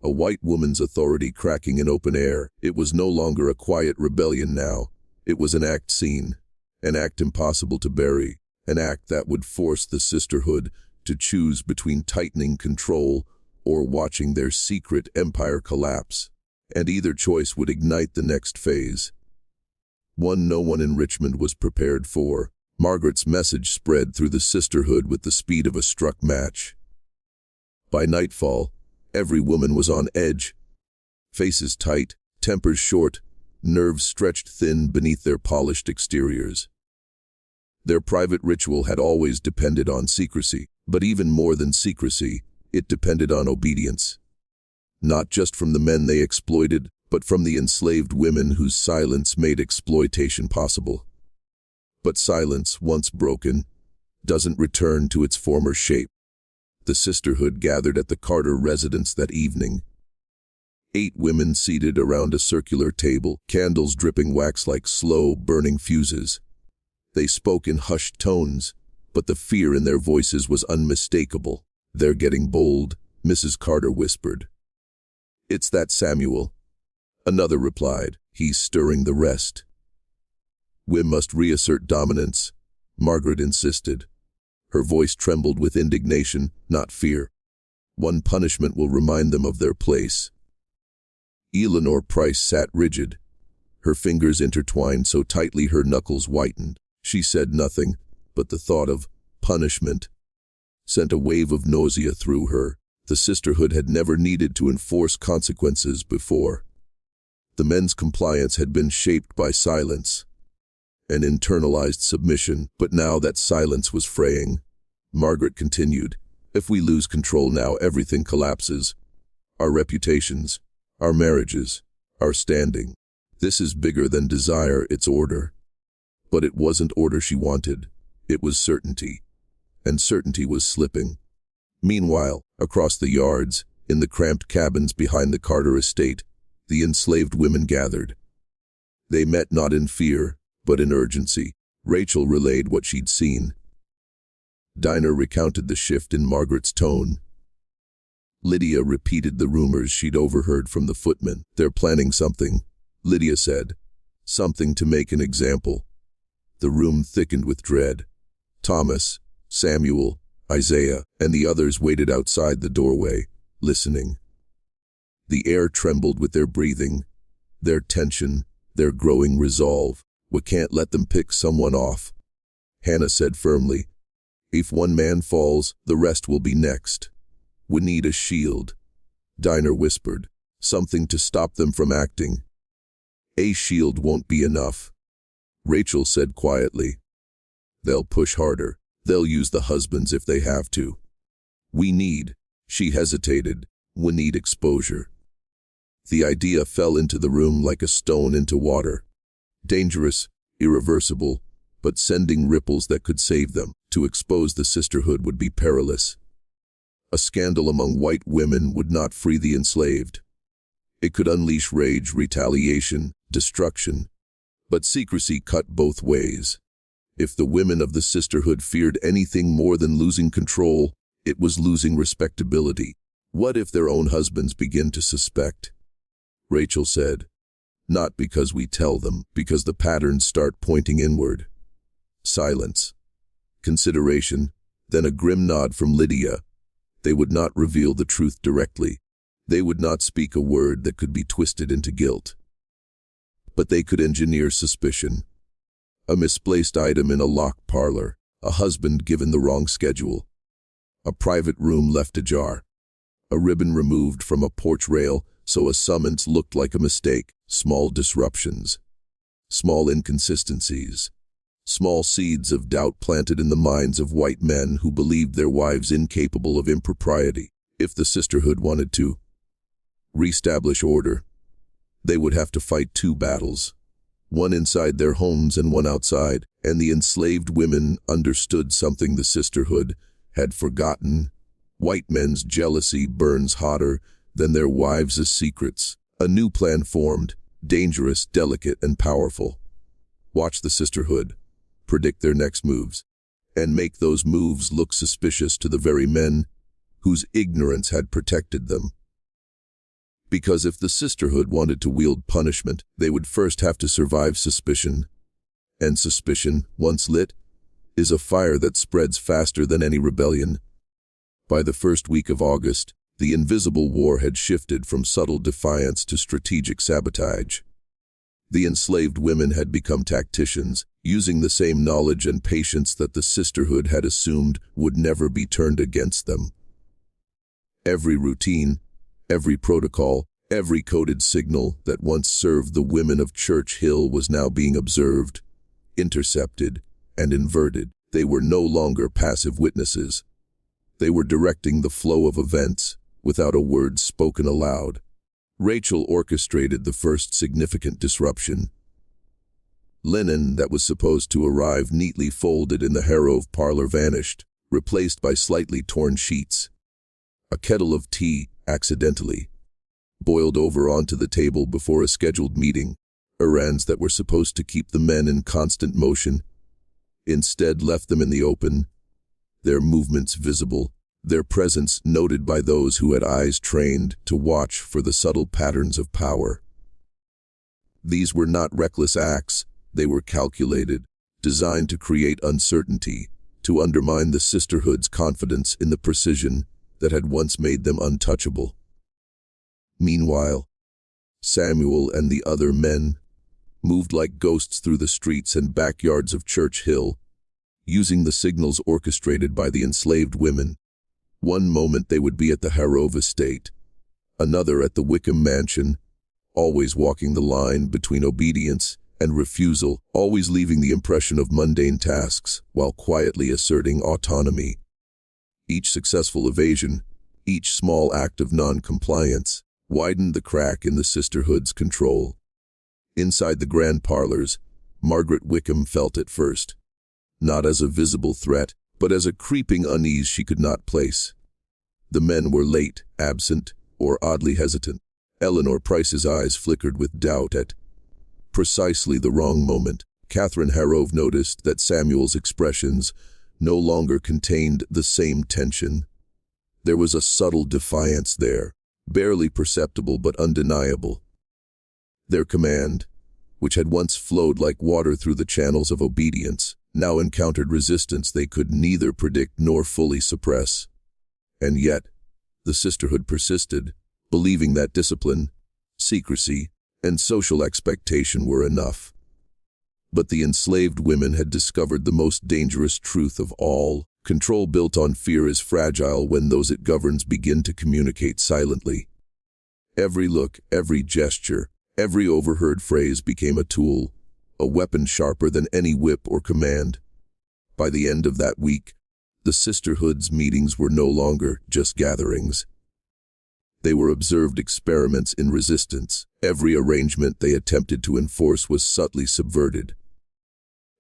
a white woman's authority cracking in open air. It was no longer a quiet rebellion now. It was an act seen, an act impossible to bury, an act that would force the sisterhood to choose between tightening control or watching their secret empire collapse, and either choice would ignite the next phase. One no one in Richmond was prepared for. Margaret's message spread through the sisterhood with the speed of a struck match. By nightfall, every woman was on edge. Faces tight, tempers short, nerves stretched thin beneath their polished exteriors. Their private ritual had always depended on secrecy, but even more than secrecy, it depended on obedience. Not just from the men they exploited, but from the enslaved women whose silence made exploitation possible. But silence, once broken, doesn't return to its former shape. The sisterhood gathered at the Carter residence that evening. 8 women seated around a circular table, candles dripping wax like slow, burning fuses. They spoke in hushed tones, but the fear in their voices was unmistakable. "They're getting bold," Mrs. Carter whispered. "It's that Samuel," another replied. "He's stirring the rest." "We must reassert dominance," Margaret insisted. Her voice trembled with indignation, not fear. "One punishment will remind them of their place." Eleanor Price sat rigid, her fingers intertwined so tightly her knuckles whitened. She said nothing, but the thought of punishment sent a wave of nausea through her. The sisterhood had never needed to enforce consequences before. The men's compliance had been shaped by silence, an internalized submission, but now that silence was fraying. Margaret continued, "If we lose control now, everything collapses. Our reputations, our marriages, our standing. This is bigger than desire, it's order." But it wasn't order she wanted. It was certainty. And certainty was slipping. Meanwhile, across the yards, in the cramped cabins behind the Carter estate, the enslaved women gathered. They met not in fear, but in urgency. Rachel relayed what she'd seen. Dinah recounted the shift in Margaret's tone. Lydia repeated the rumors she'd overheard from the footmen. "They're planning something," Lydia said. "Something to make an example." The room thickened with dread. Thomas, Samuel, Isaiah, and the others waited outside the doorway, listening. The air trembled with their breathing, their tension, their growing resolve. "We can't let them pick someone off," Hannah said firmly. "If one man falls, the rest will be next. We need a shield," Dinah whispered. "Something to stop them from acting." "A shield won't be enough," Rachel said quietly. "They'll push harder. They'll use the husbands if they have to. She hesitated, "we need exposure." The idea fell into the room like a stone into water. Dangerous, irreversible, but sending ripples that could save them. To expose the sisterhood would be perilous. A scandal among white women would not free the enslaved. It could unleash rage, retaliation, destruction. But secrecy cut both ways. If the women of the sisterhood feared anything more than losing control, it was losing respectability. What if their own husbands begin to suspect? Rachel said, "Not because we tell them, because the patterns start pointing inward." Silence. Consideration, then a grim nod from Lydia. They would not reveal the truth directly. They would not speak a word that could be twisted into guilt. But they could engineer suspicion. A misplaced item in a locked parlor, a husband given the wrong schedule, a private room left ajar, a ribbon removed from a porch rail so a summons looked like a mistake. Small disruptions, small inconsistencies, small seeds of doubt planted in the minds of white men who believed their wives incapable of impropriety. If the sisterhood wanted to reestablish order, they would have to fight 2 battles, one inside their homes and one outside, and the enslaved women understood something the sisterhood had forgotten. White men's jealousy burns hotter than their wives' secrets. A new plan formed, dangerous, delicate, and powerful. Watch the sisterhood, predict their next moves, and make those moves look suspicious to the very men whose ignorance had protected them. Because if the sisterhood wanted to wield punishment, they would first have to survive suspicion. And suspicion, once lit, is a fire that spreads faster than any rebellion. By the first week of August, the invisible war had shifted from subtle defiance to strategic sabotage. The enslaved women had become tacticians, using the same knowledge and patience that the sisterhood had assumed would never be turned against them. Every routine, every protocol, every coded signal that once served the women of Church Hill was now being observed, intercepted, and inverted. They were no longer passive witnesses. They were directing the flow of events, without a word spoken aloud. Rachel orchestrated the first significant disruption. Linen that was supposed to arrive neatly folded in the Harrove parlor vanished, replaced by slightly torn sheets. A kettle of tea, accidentally, boiled over onto the table before a scheduled meeting. Errands that were supposed to keep the men in constant motion instead left them in the open, their movements visible, their presence noted by those who had eyes trained to watch for the subtle patterns of power. These were not reckless acts, they were calculated, designed to create uncertainty, to undermine the sisterhood's confidence in the precision that had once made them untouchable. Meanwhile, Samuel and the other men moved like ghosts through the streets and backyards of Church Hill, using the signals orchestrated by the enslaved women. One moment they would be at the Harrove estate, another at the Wickham mansion, always walking the line between obedience and refusal, always leaving the impression of mundane tasks while quietly asserting autonomy. Each successful evasion, each small act of non-compliance, widened the crack in the sisterhood's control. Inside the grand parlors, Margaret Wickham felt it first, not as a visible threat, but as a creeping unease she could not place. The men were late, absent, or oddly hesitant. Eleanor Price's eyes flickered with doubt at precisely the wrong moment. Catherine Harrove noticed that Samuel's expressions no longer contained the same tension. There was a subtle defiance there, barely perceptible but undeniable. Their command, which had once flowed like water through the channels of obedience, now encountered resistance they could neither predict nor fully suppress. And yet, the sisterhood persisted, believing that discipline, secrecy, and social expectation were enough. But the enslaved women had discovered the most dangerous truth of all. Control built on fear is fragile when those it governs begin to communicate silently. Every look, every gesture, every overheard phrase became a tool, a weapon sharper than any whip or command. By the end of that week, the sisterhood's meetings were no longer just gatherings. They were observed experiments in resistance. Every arrangement they attempted to enforce was subtly subverted.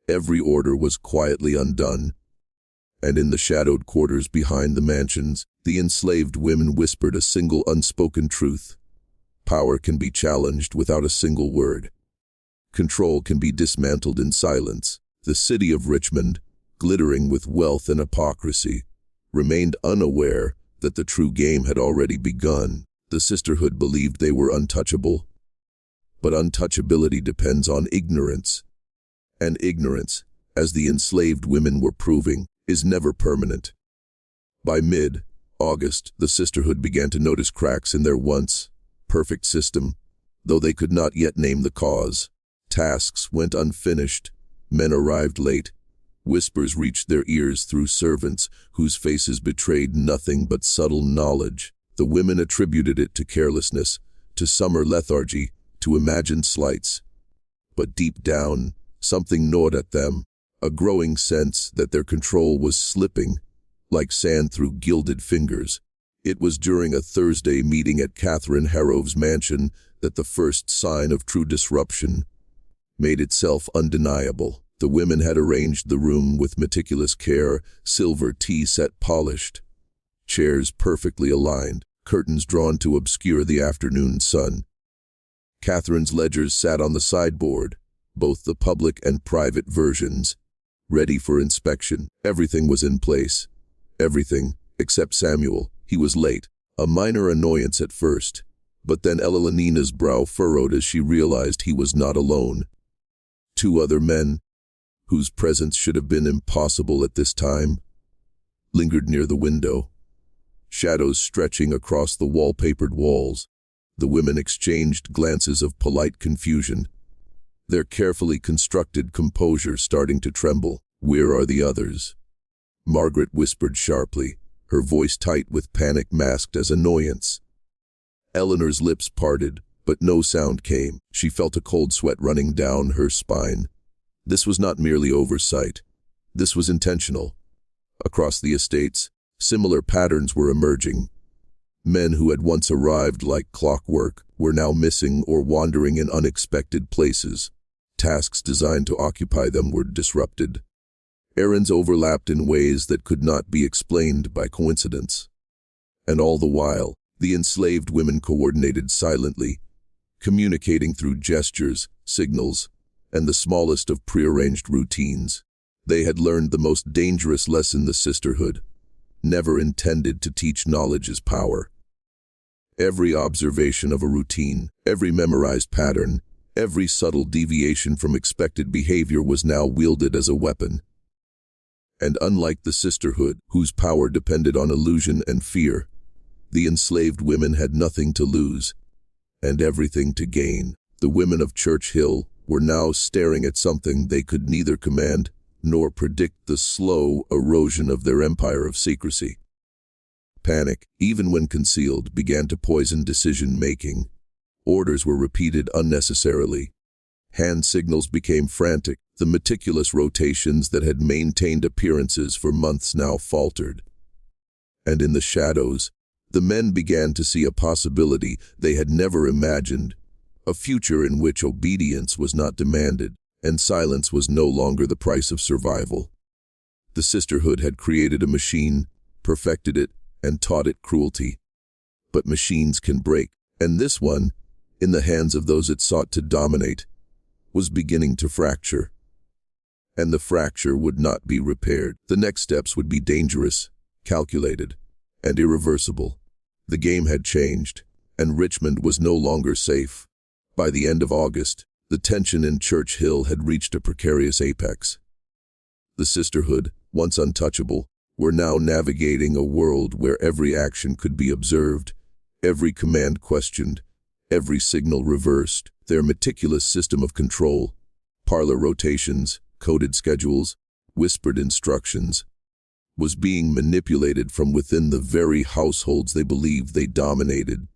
Every order was quietly undone. And in the shadowed quarters behind the mansions, the enslaved women whispered a single unspoken truth. Power can be challenged without a single word. Control can be dismantled in silence. The city of Richmond, glittering with wealth and hypocrisy, remained unaware that the true game had already begun. The sisterhood believed they were untouchable. But untouchability depends on ignorance. And ignorance, as the enslaved women were proving, is never permanent. By mid-August, the sisterhood began to notice cracks in their once perfect system, though they could not yet name the cause. Tasks went unfinished, men arrived late, whispers reached their ears through servants whose faces betrayed nothing but subtle knowledge. The women attributed it to carelessness, to summer lethargy, to imagined slights. But deep down, something gnawed at them, a growing sense that their control was slipping, like sand through gilded fingers. It was during a Thursday meeting at Catherine Harrove's mansion that the first sign of true disruption made itself undeniable. The women had arranged the room with meticulous care, silver tea set polished, chairs perfectly aligned, curtains drawn to obscure the afternoon sun. Catherine's ledgers sat on the sideboard, both the public and private versions, ready for inspection. Everything was in place. Everything, except Samuel. He was late, a minor annoyance at first, but then Elenina's brow furrowed as she realized he was not alone. Two other men, whose presence should have been impossible at this time, lingered near the window, shadows stretching across the wallpapered walls. The women exchanged glances of polite confusion, their carefully constructed composure starting to tremble. "Where are the others?" Margaret whispered sharply, her voice tight with panic masked as annoyance. Eleanor's lips parted, but no sound came. She felt a cold sweat running down her spine. This was not merely oversight. This was intentional. Across the estates, similar patterns were emerging. Men who had once arrived like clockwork were now missing or wandering in unexpected places. tasks designed to occupy them were disrupted. Errands overlapped in ways that could not be explained by coincidence. And all the while, the enslaved women coordinated silently, communicating through gestures, signals, and the smallest of prearranged routines. They had learned the most dangerous lesson the sisterhood never intended to teach: knowledge is power. Every observation of a routine, every memorized pattern, every subtle deviation from expected behavior was now wielded as a weapon. And unlike the sisterhood, whose power depended on illusion and fear, the enslaved women had nothing to lose and everything to gain. The women of Church Hill were now staring at something they could neither command nor predict: the slow erosion of their empire of secrecy. Panic, even when concealed, began to poison decision-making. Orders were repeated unnecessarily. Hand signals became frantic. The meticulous rotations that had maintained appearances for months now faltered. And in the shadows, the men began to see a possibility they had never imagined: a future in which obedience was not demanded, and silence was no longer the price of survival. The sisterhood had created a machine, perfected it, and taught it cruelty. But machines can break, and this one, in the hands of those it sought to dominate, was beginning to fracture. And the fracture would not be repaired. The next steps would be dangerous, calculated, and irreversible. The game had changed, and Richmond was no longer safe. By the end of August, the tension in Church Hill had reached a precarious apex. The sisterhood, once untouchable, were now navigating a world where every action could be observed, every command questioned, every signal reversed. Their meticulous system of control, parlor rotations, coded schedules, whispered instructions, was being manipulated from within the very households they believed they dominated.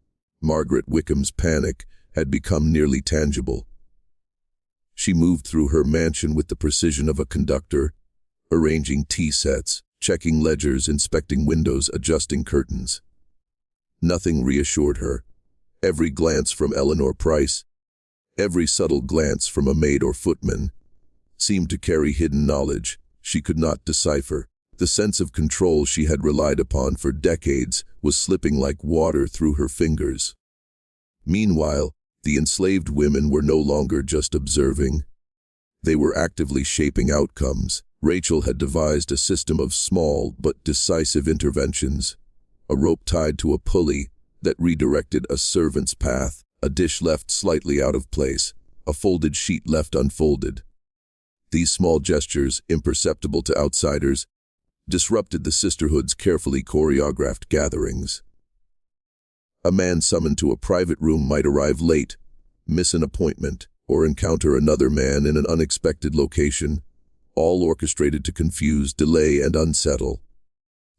Margaret Wickham's panic had become nearly tangible. She moved through her mansion with the precision of a conductor, arranging tea sets, checking ledgers, inspecting windows, adjusting curtains. Nothing reassured her. Every glance from Eleanor Price, every subtle glance from a maid or footman, seemed to carry hidden knowledge she could not decipher. The sense of control she had relied upon for decades was slipping like water through her fingers. Meanwhile, the enslaved women were no longer just observing. They were actively shaping outcomes. Rachel had devised a system of small but decisive interventions: a rope tied to a pulley that redirected a servant's path, a dish left slightly out of place, a folded sheet left unfolded. These small gestures, imperceptible to outsiders, disrupted the sisterhood's carefully choreographed gatherings. A man summoned to a private room might arrive late, miss an appointment, or encounter another man in an unexpected location, all orchestrated to confuse, delay, and unsettle.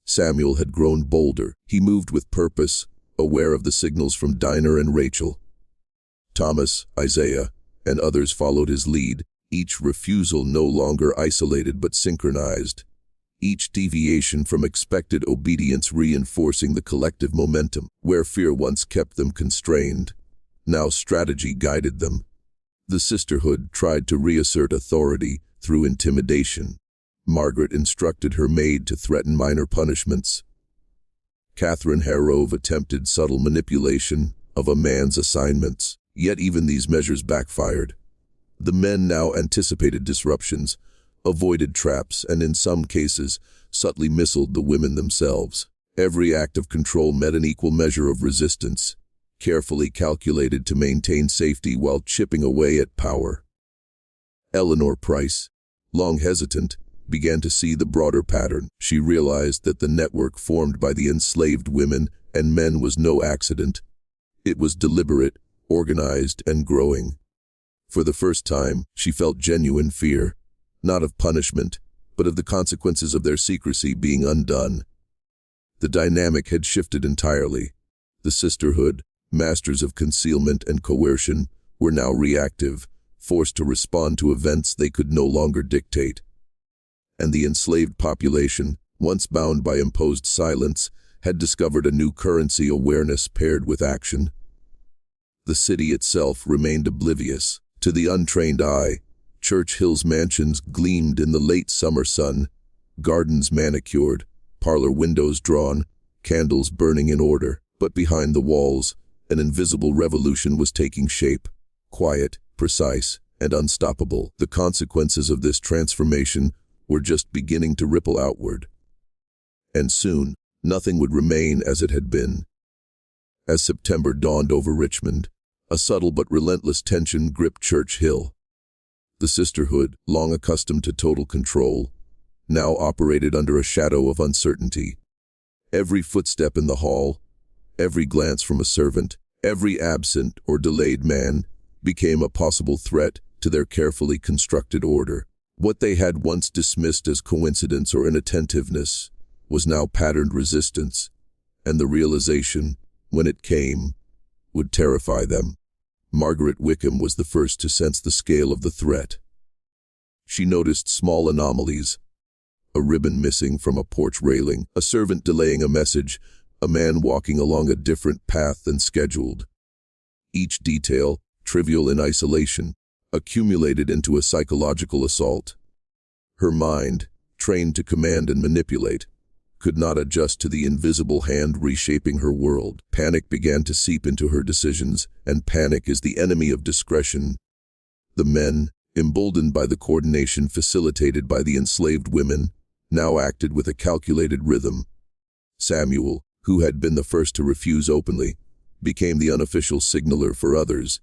Samuel had grown bolder. He moved with purpose, aware of the signals from Dinah and Rachel. Thomas, Isaiah, and others followed his lead, each refusal no longer isolated but synchronized, each deviation from expected obedience reinforcing the collective momentum. Where fear once kept them constrained, now strategy guided them. The sisterhood tried to reassert authority through intimidation. Margaret instructed her maid to threaten minor punishments. Catherine Harrove attempted subtle manipulation of a man's assignments, yet even these measures backfired. The men now anticipated disruptions, avoided traps, and in some cases, subtly missiled the women themselves. Every act of control met an equal measure of resistance, carefully calculated to maintain safety while chipping away at power. Eleanor Price, long hesitant, began to see the broader pattern. She realized that the network formed by the enslaved women and men was no accident. It was deliberate, organized, and growing. For the first time, she felt genuine fear, not of punishment, but of the consequences of their secrecy being undone. The dynamic had shifted entirely. The sisterhood, masters of concealment and coercion, were now reactive, forced to respond to events they could no longer dictate. And the enslaved population, once bound by imposed silence, had discovered a new currency: awareness paired with action. The city itself remained oblivious. To the untrained eye, Church Hill's mansions gleamed in the late summer sun, gardens manicured, parlor windows drawn, candles burning in order. But behind the walls, an invisible revolution was taking shape, quiet, precise, and unstoppable. The consequences of this transformation were just beginning to ripple outward. And soon, nothing would remain as it had been. As September dawned over Richmond, a subtle but relentless tension gripped Church Hill. The sisterhood, long accustomed to total control, now operated under a shadow of uncertainty. Every footstep in the hall, every glance from a servant, every absent or delayed man became a possible threat to their carefully constructed order. What they had once dismissed as coincidence or inattentiveness was now patterned resistance, and the realization, when it came, would terrify them. Margaret Wickham was the first to sense the scale of the threat. She noticed small anomalies: a ribbon missing from a porch railing, a servant delaying a message, a man walking along a different path than scheduled. Each detail, trivial in isolation, accumulated into a psychological assault. Her mind, trained to command and manipulate, could not adjust to the invisible hand reshaping her world. Panic began to seep into her decisions, and panic is the enemy of discretion. The men, emboldened by the coordination facilitated by the enslaved women, now acted with a calculated rhythm. Samuel, who had been the first to refuse openly, became the unofficial signaler for others.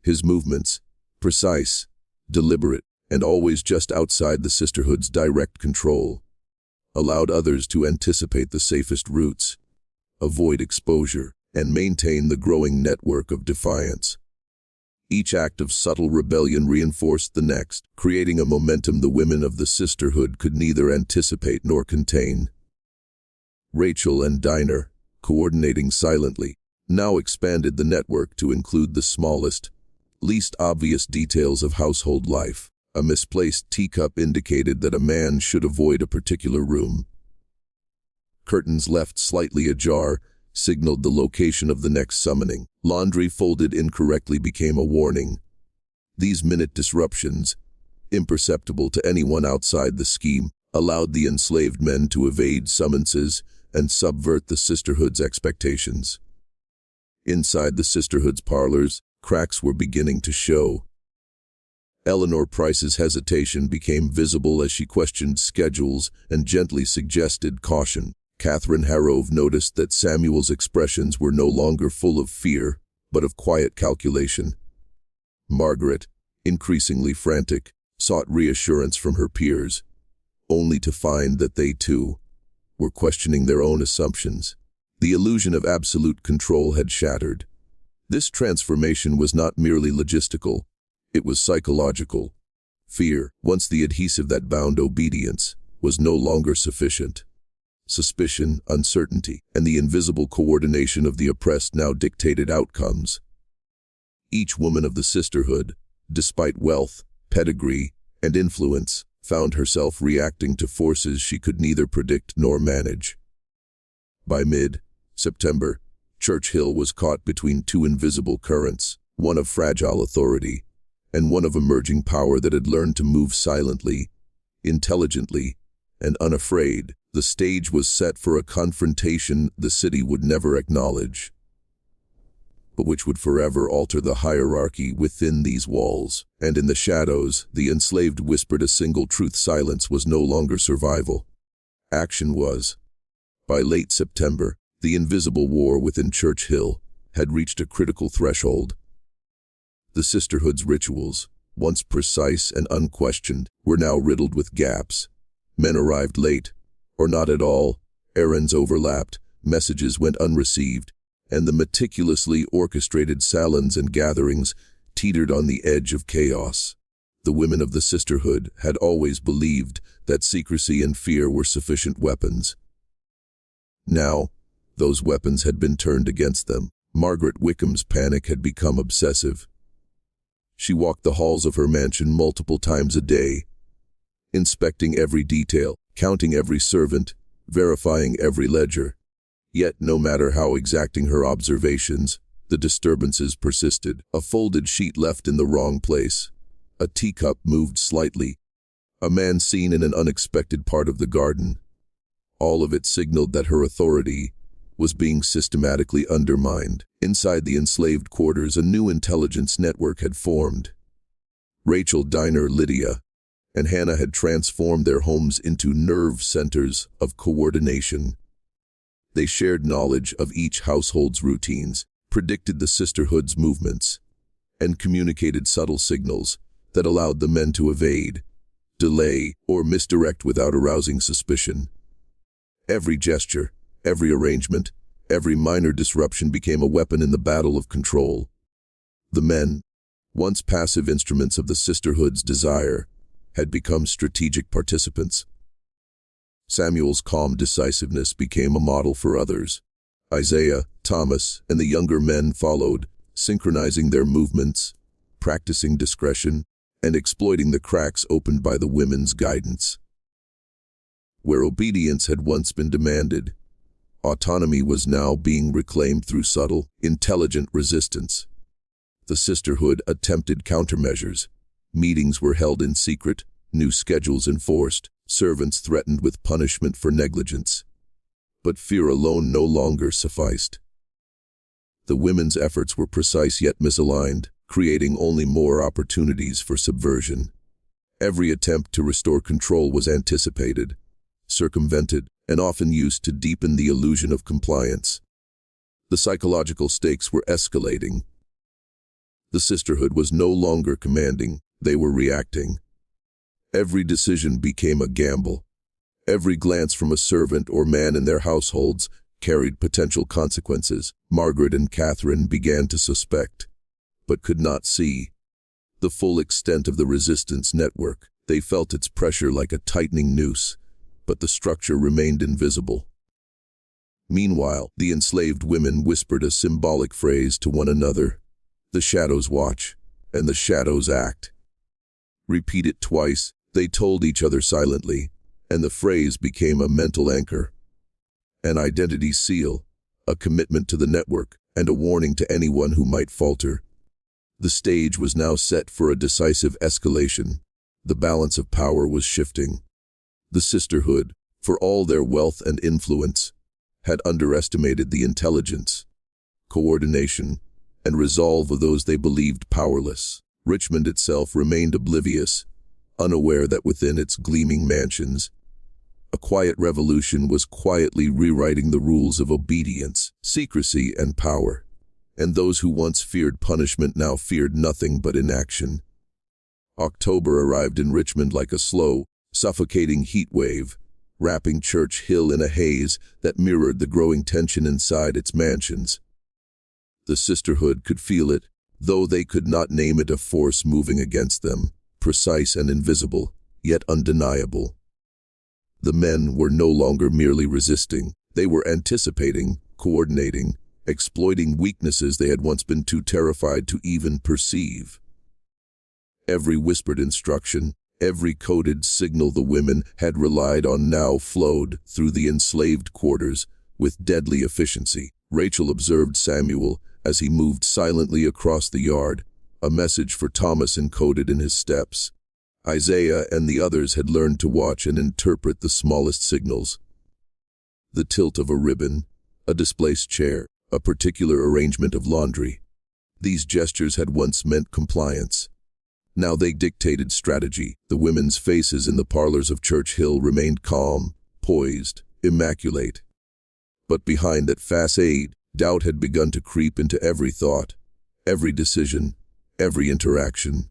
His movements, precise, deliberate, and always just outside the sisterhood's direct control, allowed others to anticipate the safest routes, avoid exposure, and maintain the growing network of defiance. Each act of subtle rebellion reinforced the next, creating a momentum the women of the sisterhood could neither anticipate nor contain. Rachel and Dinah, coordinating silently, now expanded the network to include the smallest, least obvious details of household life. A misplaced teacup indicated that a man should avoid a particular room. Curtains left slightly ajar signaled the location of the next summoning. Laundry folded incorrectly became a warning. These minute disruptions, imperceptible to anyone outside the scheme, allowed the enslaved men to evade summonses and subvert the sisterhood's expectations. Inside the sisterhood's parlors, cracks were beginning to show. Eleanor Price's hesitation became visible as she questioned schedules and gently suggested caution. Catherine Harrove noticed that Samuel's expressions were no longer full of fear, but of quiet calculation. Margaret, increasingly frantic, sought reassurance from her peers, only to find that they, too, were questioning their own assumptions. The illusion of absolute control had shattered. This transformation was not merely logistical, it was psychological. Fear, once the adhesive that bound obedience, was no longer sufficient. Suspicion, uncertainty, and the invisible coordination of the oppressed now dictated outcomes. Each woman of the sisterhood, despite wealth, pedigree, and influence, found herself reacting to forces she could neither predict nor manage. By mid-September, Church Hill was caught between two invisible currents, one of fragile authority, and one of emerging power that had learned to move silently, intelligently, and unafraid. The stage was set for a confrontation the city would never acknowledge, but which would forever alter the hierarchy within these walls. And in the shadows, the enslaved whispered a single truth: silence was no longer survival. Action was. By late September, the invisible war within Church Hill had reached a critical threshold. The sisterhood's rituals, once precise and unquestioned, were now riddled with gaps. Men arrived late, or not at all, errands overlapped, messages went unreceived, and the meticulously orchestrated salons and gatherings teetered on the edge of chaos. The women of the sisterhood had always believed that secrecy and fear were sufficient weapons. Now, those weapons had been turned against them. Margaret Wickham's panic had become obsessive. She walked the halls of her mansion multiple times a day, inspecting every detail, counting every servant, verifying every ledger. Yet, no matter how exacting her observations, the disturbances persisted. A folded sheet left in the wrong place, A teacup moved slightly. A man seen in an unexpected part of the garden. All of it signaled that her authority was being systematically undermined. Inside the enslaved quarters, a new intelligence network had formed. Rachel, Diner, Lydia, and Hannah had transformed their homes into nerve centers of coordination. They shared knowledge of each household's routines, predicted the sisterhood's movements, and communicated subtle signals that allowed the men to evade, delay, or misdirect without arousing suspicion. Every gesture, every arrangement, every minor disruption became a weapon in the battle of control. The men, once passive instruments of the sisterhood's desire, had become strategic participants. Samuel's calm decisiveness became a model for others. Isaiah, Thomas, and the younger men followed, synchronizing their movements, practicing discretion, and exploiting the cracks opened by the women's guidance. Where obedience had once been demanded, autonomy was now being reclaimed through subtle, intelligent resistance. The sisterhood attempted countermeasures. Meetings were held in secret, new schedules enforced, servants threatened with punishment for negligence. But fear alone no longer sufficed. The women's efforts were precise yet misaligned, creating only more opportunities for subversion. Every attempt to restore control was anticipated, circumvented, and often used to deepen the illusion of compliance. The psychological stakes were escalating. The sisterhood was no longer commanding, they were reacting. Every decision became a gamble. Every glance from a servant or man in their households carried potential consequences. Margaret and Catherine began to suspect, but could not see, the full extent of the resistance network. They felt its pressure like a tightening noose, but the structure remained invisible. Meanwhile, the enslaved women whispered a symbolic phrase to one another. The shadows watch, and the shadows act. Repeat it twice, they told each other silently, and the phrase became a mental anchor. An identity seal, a commitment to the network, and a warning to anyone who might falter. The stage was now set for a decisive escalation. The balance of power was shifting. The sisterhood, for all their wealth and influence, had underestimated the intelligence, coordination, and resolve of those they believed powerless. Richmond itself remained oblivious, unaware that within its gleaming mansions, a quiet revolution was quietly rewriting the rules of obedience, secrecy, and power. And those who once feared punishment now feared nothing but inaction. October arrived in Richmond like a slow, suffocating heat wave, wrapping Church Hill in a haze that mirrored the growing tension inside its mansions. The sisterhood could feel it, though they could not name it, a force moving against them, precise and invisible, yet undeniable. The men were no longer merely resisting, they were anticipating, coordinating, exploiting weaknesses they had once been too terrified to even perceive. Every whispered instruction, every coded signal the women had relied on now flowed through the enslaved quarters with deadly efficiency. Rachel observed Samuel as he moved silently across the yard, a message for Thomas encoded in his steps. Isaiah and the others had learned to watch and interpret the smallest signals. The tilt of a ribbon, a displaced chair, a particular arrangement of laundry. These gestures had once meant compliance. Now they dictated strategy. The women's faces in the parlors of Church Hill remained calm, poised, immaculate. But behind that facade, doubt had begun to creep into every thought, every decision, every interaction.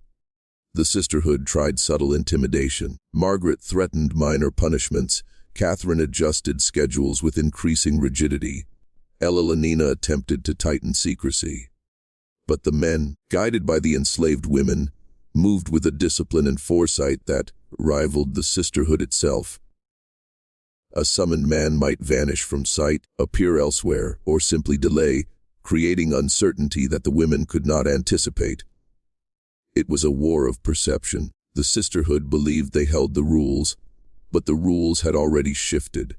The sisterhood tried subtle intimidation. Margaret threatened minor punishments. Catherine adjusted schedules with increasing rigidity. Elenina attempted to tighten secrecy. But the men, guided by the enslaved women, moved with a discipline and foresight that rivaled the sisterhood itself. A summoned man might vanish from sight, appear elsewhere, or simply delay, creating uncertainty that the women could not anticipate. It was a war of perception. The sisterhood believed they held the rules, but the rules had already shifted.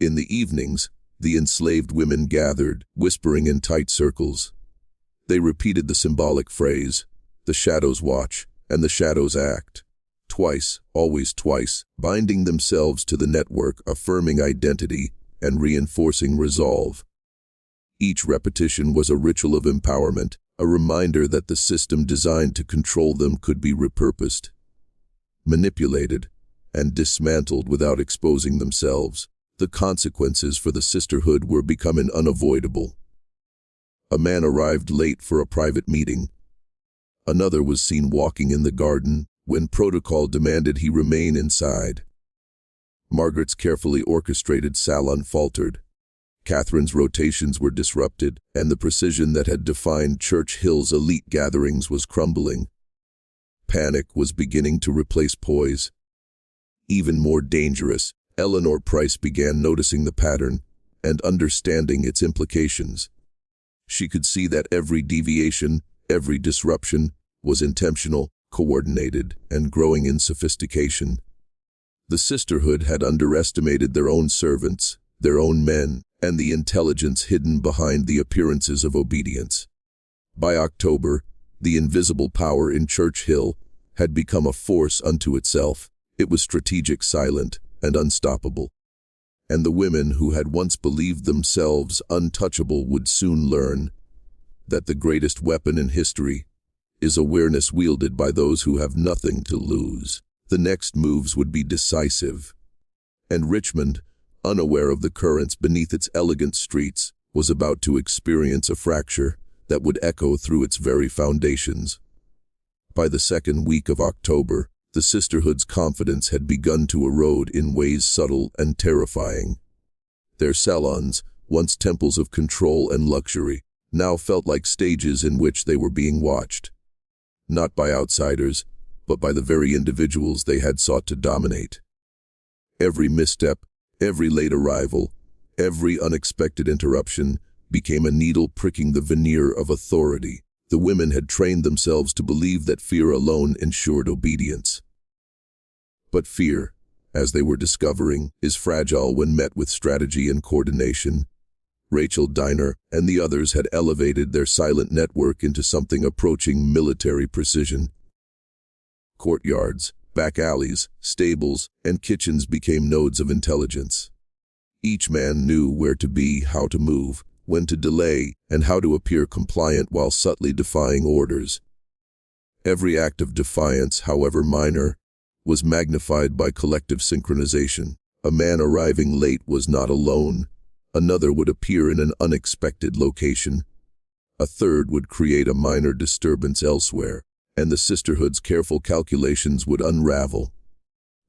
In the evenings, the enslaved women gathered, whispering in tight circles. They repeated the symbolic phrase, "The shadows watch, and the shadows act. Twice, always twice, binding themselves to the network, affirming identity, and reinforcing resolve. Each repetition was a ritual of empowerment, a reminder that the system designed to control them could be repurposed, manipulated, and dismantled without exposing themselves. The consequences for the sisterhood were becoming unavoidable. A man arrived late for a private meeting. Another was seen walking in the garden when protocol demanded he remain inside. Margaret's carefully orchestrated salon faltered. Catherine's rotations were disrupted, and the precision that had defined Church Hill's elite gatherings was crumbling. Panic was beginning to replace poise. Even more dangerous, Eleanor Price began noticing the pattern and understanding its implications. She could see that every deviation, every disruption, was intentional, coordinated, and growing in sophistication. The sisterhood had underestimated their own servants, their own men, and the intelligence hidden behind the appearances of obedience. By October, the invisible power in Church Hill had become a force unto itself. It was strategic, silent, and unstoppable. And the women who had once believed themselves untouchable would soon learn that the greatest weapon in history is awareness wielded by those who have nothing to lose. The next moves would be decisive. And Richmond, unaware of the currents beneath its elegant streets, was about to experience a fracture that would echo through its very foundations. By the second week of October, the sisterhood's confidence had begun to erode in ways subtle and terrifying. Their salons, once temples of control and luxury, now felt like stages in which they were being watched. Not by outsiders, but by the very individuals they had sought to dominate. Every misstep, every late arrival, every unexpected interruption became a needle pricking the veneer of authority. The women had trained themselves to believe that fear alone ensured obedience. But fear, as they were discovering, is fragile when met with strategy and coordination. Rachel Diner and the others had elevated their silent network into something approaching military precision. Courtyards, back alleys, stables, and kitchens became nodes of intelligence. Each man knew where to be, how to move, when to delay, and how to appear compliant while subtly defying orders. Every act of defiance, however minor, was magnified by collective synchronization. A man arriving late was not alone. Another would appear in an unexpected location. A third would create a minor disturbance elsewhere, and the sisterhood's careful calculations would unravel.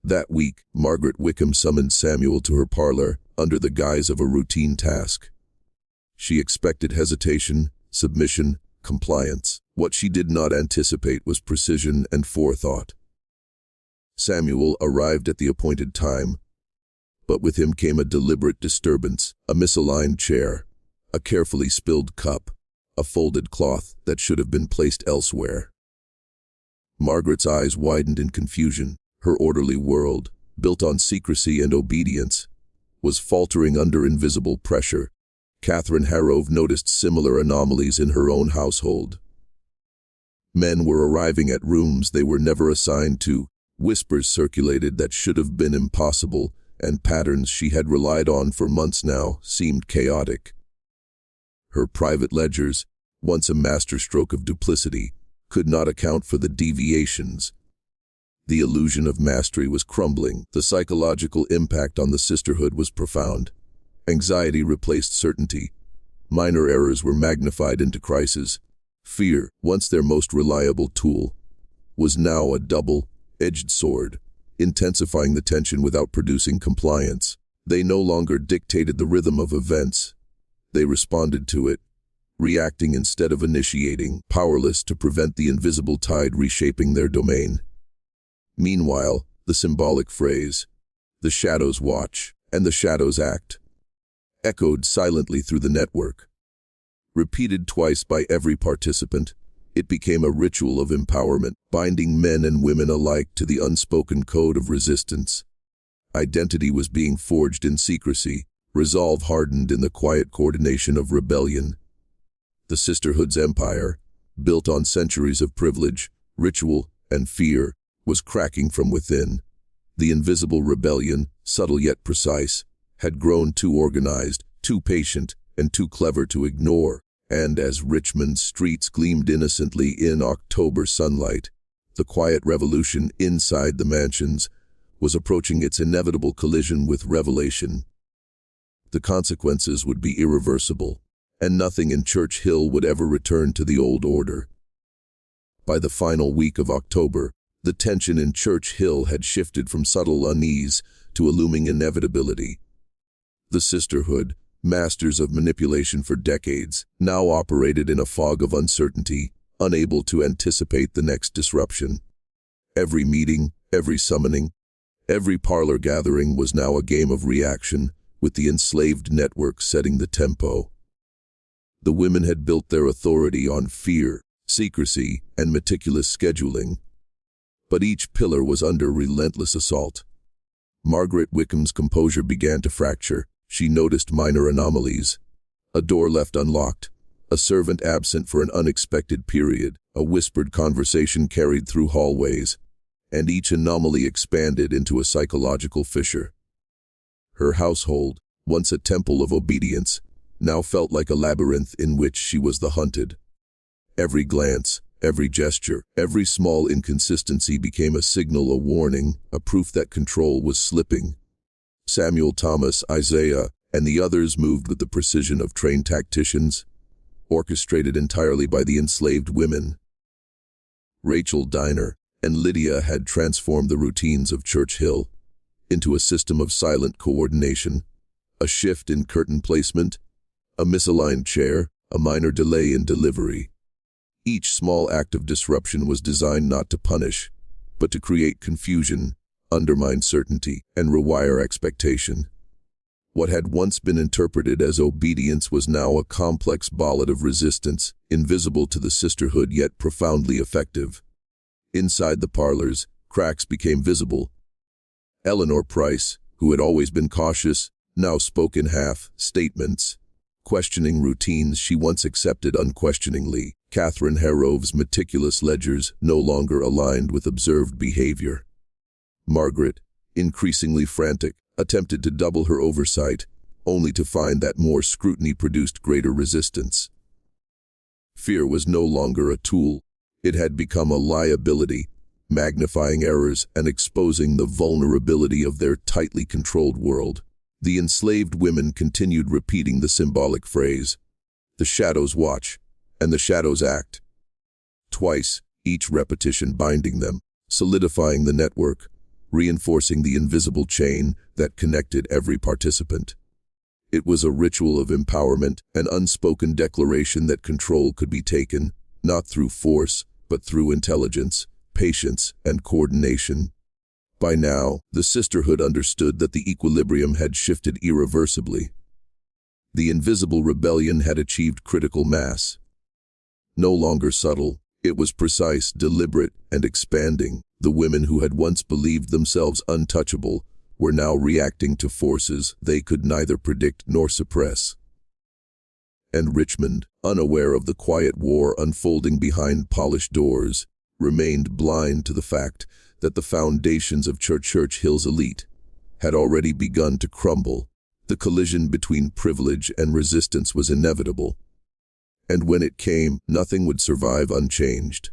That week, Margaret Wickham summoned Samuel to her parlor under the guise of a routine task. She expected hesitation, submission, compliance. What she did not anticipate was precision and forethought. Samuel arrived at the appointed time, but with him came a deliberate disturbance, a misaligned chair, a carefully spilled cup, a folded cloth that should have been placed elsewhere. Margaret's eyes widened in confusion. Her orderly world, built on secrecy and obedience, was faltering under invisible pressure. Catherine Harrove noticed similar anomalies in her own household. Men were arriving at rooms they were never assigned to. Whispers circulated that should have been impossible, and patterns she had relied on for months now seemed chaotic. Her private ledgers, once a masterstroke of duplicity, could not account for the deviations. The illusion of mastery was crumbling. The psychological impact on the sisterhood was profound. Anxiety replaced certainty. Minor errors were magnified into crises. Fear, once their most reliable tool, was now a double-edged sword, intensifying the tension without producing compliance. They no longer dictated the rhythm of events. They responded to it, reacting instead of initiating, powerless to prevent the invisible tide reshaping their domain. Meanwhile, the symbolic phrase, "The shadows watch, and the shadows act," echoed silently through the network. Repeated twice by every participant, it became a ritual of empowerment, binding men and women alike to the unspoken code of resistance. Identity was being forged in secrecy, resolve hardened in the quiet coordination of rebellion. The sisterhood's empire, built on centuries of privilege, ritual, and fear, was cracking from within. The invisible rebellion, subtle yet precise, had grown too organized, too patient, and too clever to ignore. And as Richmond's streets gleamed innocently in October sunlight, the quiet revolution inside the mansions was approaching its inevitable collision with revelation. The consequences would be irreversible, and nothing in Church Hill would ever return to the old order. By the final week of October, the tension in Church Hill had shifted from subtle unease to a looming inevitability. The sisterhood, masters of manipulation for decades, now operated in a fog of uncertainty, unable to anticipate the next disruption. Every meeting, every summoning, every parlor gathering was now a game of reaction, with the enslaved network setting the tempo. The women had built their authority on fear, secrecy, and meticulous scheduling. But each pillar was under relentless assault. Margaret Wickham's composure began to fracture. She noticed minor anomalies. A door left unlocked, a servant absent for an unexpected period, a whispered conversation carried through hallways, and each anomaly expanded into a psychological fissure. Her household, once a temple of obedience, now felt like a labyrinth in which she was the hunted. Every glance, every gesture, every small inconsistency became a signal, a warning, a proof that control was slipping. Samuel, Thomas, Isaiah, and the others moved with the precision of trained tacticians, orchestrated entirely by the enslaved women. Rachel, Dinah, and Lydia had transformed the routines of Church Hill into a system of silent coordination. A shift in curtain placement, a misaligned chair, a minor delay in delivery. Each small act of disruption was designed not to punish, but to create confusion, undermine certainty, and rewire expectation. What had once been interpreted as obedience was now a complex ballad of resistance, invisible to the sisterhood yet profoundly effective. Inside the parlors, cracks became visible. Eleanor Price, who had always been cautious, now spoke in half statements, questioning routines she once accepted unquestioningly. Catherine Harrove's meticulous ledgers no longer aligned with observed behavior. Margaret, increasingly frantic, attempted to double her oversight, only to find that more scrutiny produced greater resistance. Fear was no longer a tool. It had become a liability, magnifying errors and exposing the vulnerability of their tightly controlled world. The enslaved women continued repeating the symbolic phrase, "The shadows watch, and the shadows act." Twice, each repetition binding them, solidifying the network, reinforcing the invisible chain that connected every participant. It was a ritual of empowerment, an unspoken declaration that control could be taken, not through force, but through intelligence, patience, and coordination. By now, the sisterhood understood that the equilibrium had shifted irreversibly. The invisible rebellion had achieved critical mass. No longer subtle, it was precise, deliberate, and expanding. The women who had once believed themselves untouchable were now reacting to forces they could neither predict nor suppress. And Richmond, unaware of the quiet war unfolding behind polished doors, remained blind to the fact that the foundations of Church Hill's elite had already begun to crumble. The collision between privilege and resistance was inevitable. And when it came, nothing would survive unchanged.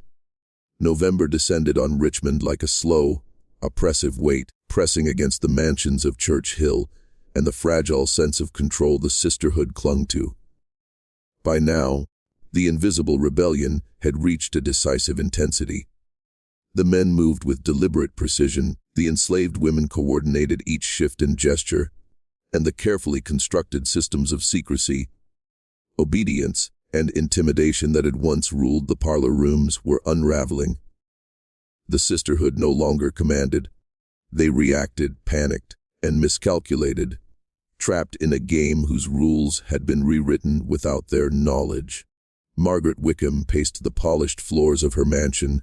November descended on Richmond like a slow, oppressive weight, pressing against the mansions of Church Hill and the fragile sense of control the sisterhood clung to. By now, the invisible rebellion had reached a decisive intensity. The men moved with deliberate precision, the enslaved women coordinated each shift and gesture, and the carefully constructed systems of secrecy, obedience, and intimidation that had once ruled the parlor rooms were unraveling. The sisterhood no longer commanded. They reacted, panicked, and miscalculated, trapped in a game whose rules had been rewritten without their knowledge. Margaret Wickham paced the polished floors of her mansion,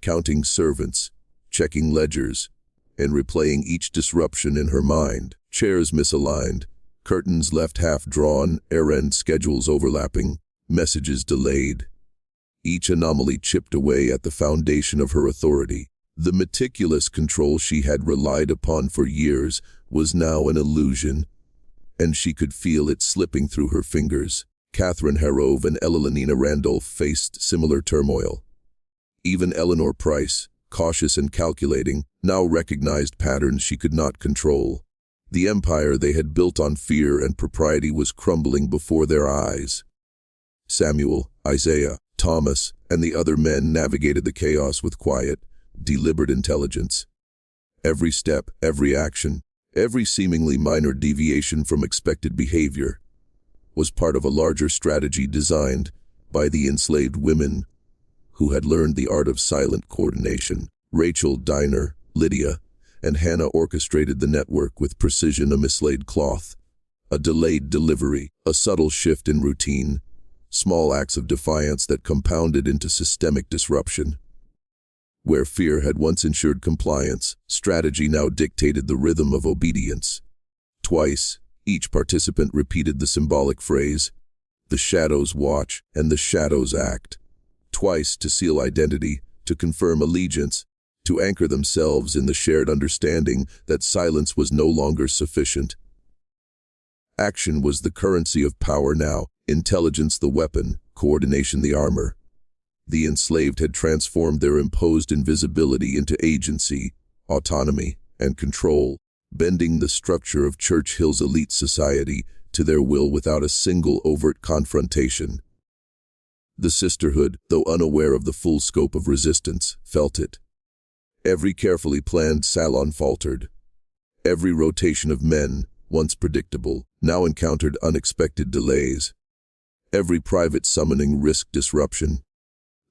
counting servants, checking ledgers, and replaying each disruption in her mind. Chairs misaligned, curtains left half-drawn, errand schedules overlapping, messages delayed. Each anomaly chipped away at the foundation of her authority. The meticulous control she had relied upon for years was now an illusion, and she could feel it slipping through her fingers. Catherine Harrove and Elenina Randolph faced similar turmoil. Even Eleanor Price, cautious and calculating, now recognized patterns she could not control. The empire they had built on fear and propriety was crumbling before their eyes. Samuel, Isaiah, Thomas, and the other men navigated the chaos with quiet, deliberate intelligence. Every step, every action, every seemingly minor deviation from expected behavior was part of a larger strategy designed by the enslaved women who had learned the art of silent coordination. Rachel, Diner, Lydia, and Hannah orchestrated the network with precision, a mislaid cloth, a delayed delivery, a subtle shift in routine, small acts of defiance that compounded into systemic disruption. Where fear had once ensured compliance, strategy now dictated the rhythm of obedience. Twice, each participant repeated the symbolic phrase, "The shadows watch and the shadows act." Twice to seal identity, to confirm allegiance, to anchor themselves in the shared understanding that silence was no longer sufficient. Action was the currency of power now, intelligence the weapon, coordination the armor. The enslaved had transformed their imposed invisibility into agency, autonomy, and control, bending the structure of Churchill's elite society to their will without a single overt confrontation. The sisterhood, though unaware of the full scope of resistance, felt it. Every carefully planned salon faltered. Every rotation of men, once predictable, now encountered unexpected delays. Every private summoning risked disruption.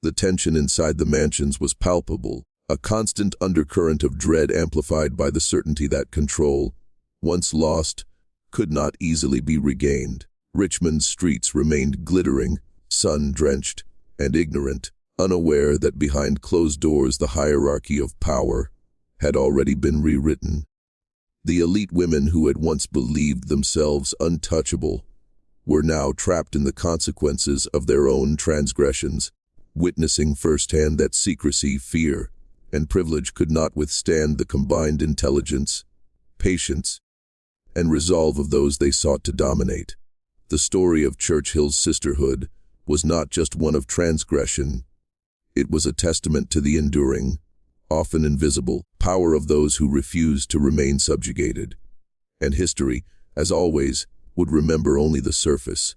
The tension inside the mansions was palpable, a constant undercurrent of dread amplified by the certainty that control, once lost, could not easily be regained. Richmond's streets remained glittering, sun-drenched, and ignorant, unaware that behind closed doors the hierarchy of power had already been rewritten. The elite women who had once believed themselves untouchable were now trapped in the consequences of their own transgressions, witnessing firsthand that secrecy, fear, and privilege could not withstand the combined intelligence, patience, and resolve of those they sought to dominate. The story of Churchill's sisterhood was not just one of transgression. It was a testament to the enduring, often invisible, power of those who refused to remain subjugated. And history, as always, would remember only the surface.